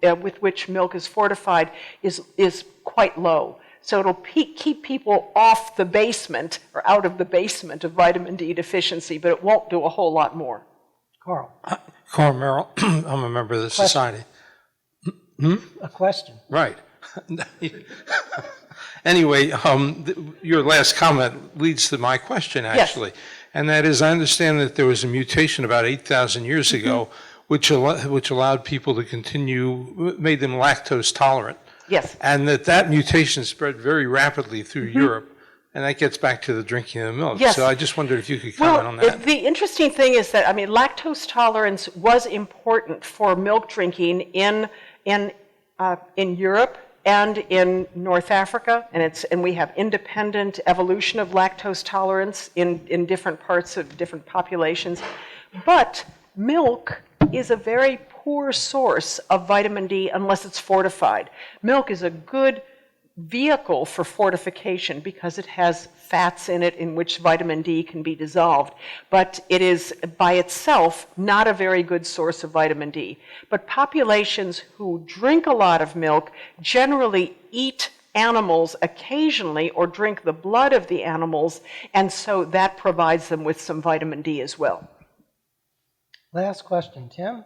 with which milk is fortified is quite low. So it'll keep people off the basement or out of the basement of vitamin D deficiency, but it won't do a whole lot more. Carl, Carl Merrill, I'm a member of the society. a question. Right. Anyway, your last comment leads to my question, actually. And that is, I understand that there was a mutation about 8,000 years ago, which allowed people to continue, made them lactose tolerant. Yes. And that mutation spread very rapidly through Europe, and that gets back to the drinking of the milk. Yes. So I just wondered if you could comment on that. The interesting thing is that, lactose tolerance was important for milk drinking in Europe and in North Africa, and we have independent evolution of lactose tolerance in different parts of different populations. But milk is a very poor source of vitamin D unless it's fortified. Milk is a good vehicle for fortification because it has fats in it in which vitamin D can be dissolved. But it is by itself not a very good source of vitamin D. But populations who drink a lot of milk generally eat animals occasionally or drink the blood of the animals, and so that provides them with some vitamin D as well. Last question, Tim.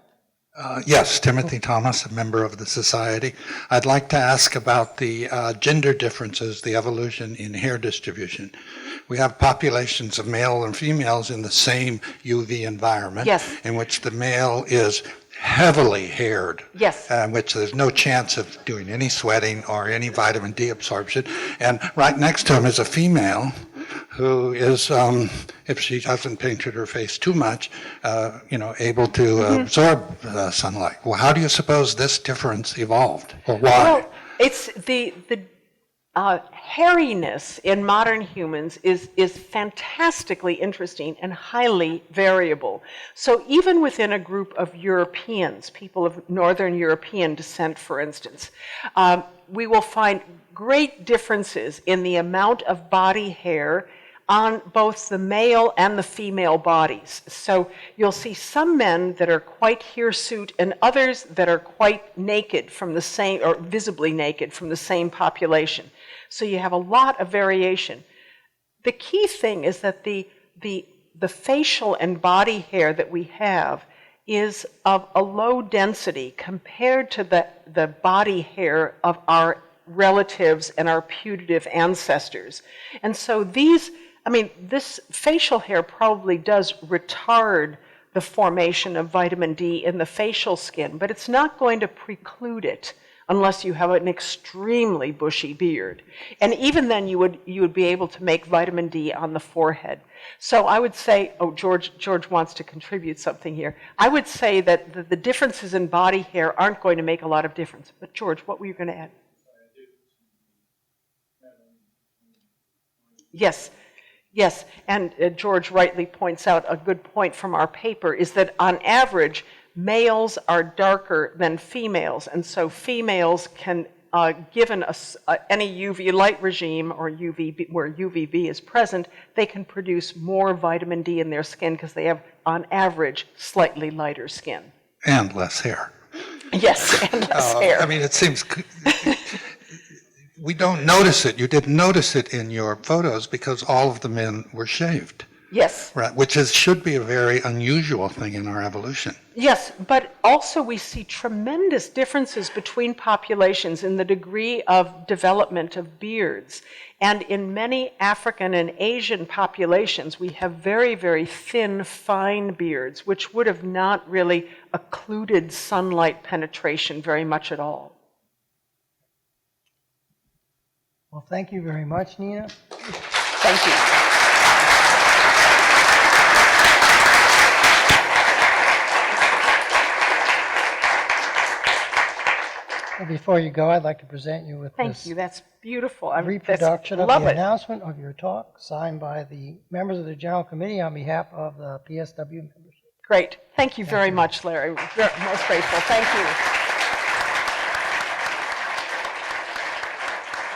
Yes, Timothy Thomas, a member of the Society. I'd like to ask about the gender differences, the evolution in hair distribution. We have populations of male and females in the same UV environment, Yes. in which the male is heavily haired, Yes. in which there's no chance of doing any sweating or any vitamin D absorption. And right next to him is a female who is, if she hasn't painted her face too much, able to absorb sunlight. Well, how do you suppose this difference evolved, or why? Well, it's the hairiness in modern humans is fantastically interesting and highly variable. So even within a group of Europeans, people of Northern European descent, for instance, we will find great differences in the amount of body hair on both the male and the female bodies. So you'll see some men that are quite hirsute and others that are quite naked from the same, or visibly naked from the same population. So you have a lot of variation. The key thing is that the facial and body hair that we have is of a low density compared to the body hair of our relatives and our putative ancestors. And so this facial hair probably does retard the formation of vitamin D in the facial skin, but it's not going to preclude it unless you have an extremely bushy beard. And even then you would be able to make vitamin D on the forehead. So I would say, George wants to contribute something here. I would say that the differences in body hair aren't going to make a lot of difference. But George, what were you going to add? Yes. Yes, and George rightly points out a good point from our paper is that on average, males are darker than females, and so females can, given any UV light regime or UVB, where UVB is present, they can produce more vitamin D in their skin because they have, on average, slightly lighter skin. And less hair. Yes, and less hair. I mean, it seems... We don't notice it. You didn't notice it in your photos because all of the men were shaved. Yes. Right, which should be a very unusual thing in our evolution. Yes, but also we see tremendous differences between populations in the degree of development of beards. And in many African and Asian populations, we have very, very thin, fine beards, which would have not really occluded sunlight penetration very much at all. Well, thank you very much, Nina. Thank you. Well, before you go, I'd like to present you with Thank this you. That's beautiful. reproduction of love the it. announcement of your talk, signed by the members of the General Committee on behalf of the PSW membership. Great. Thank you very much, Larry. Most grateful. Thank you.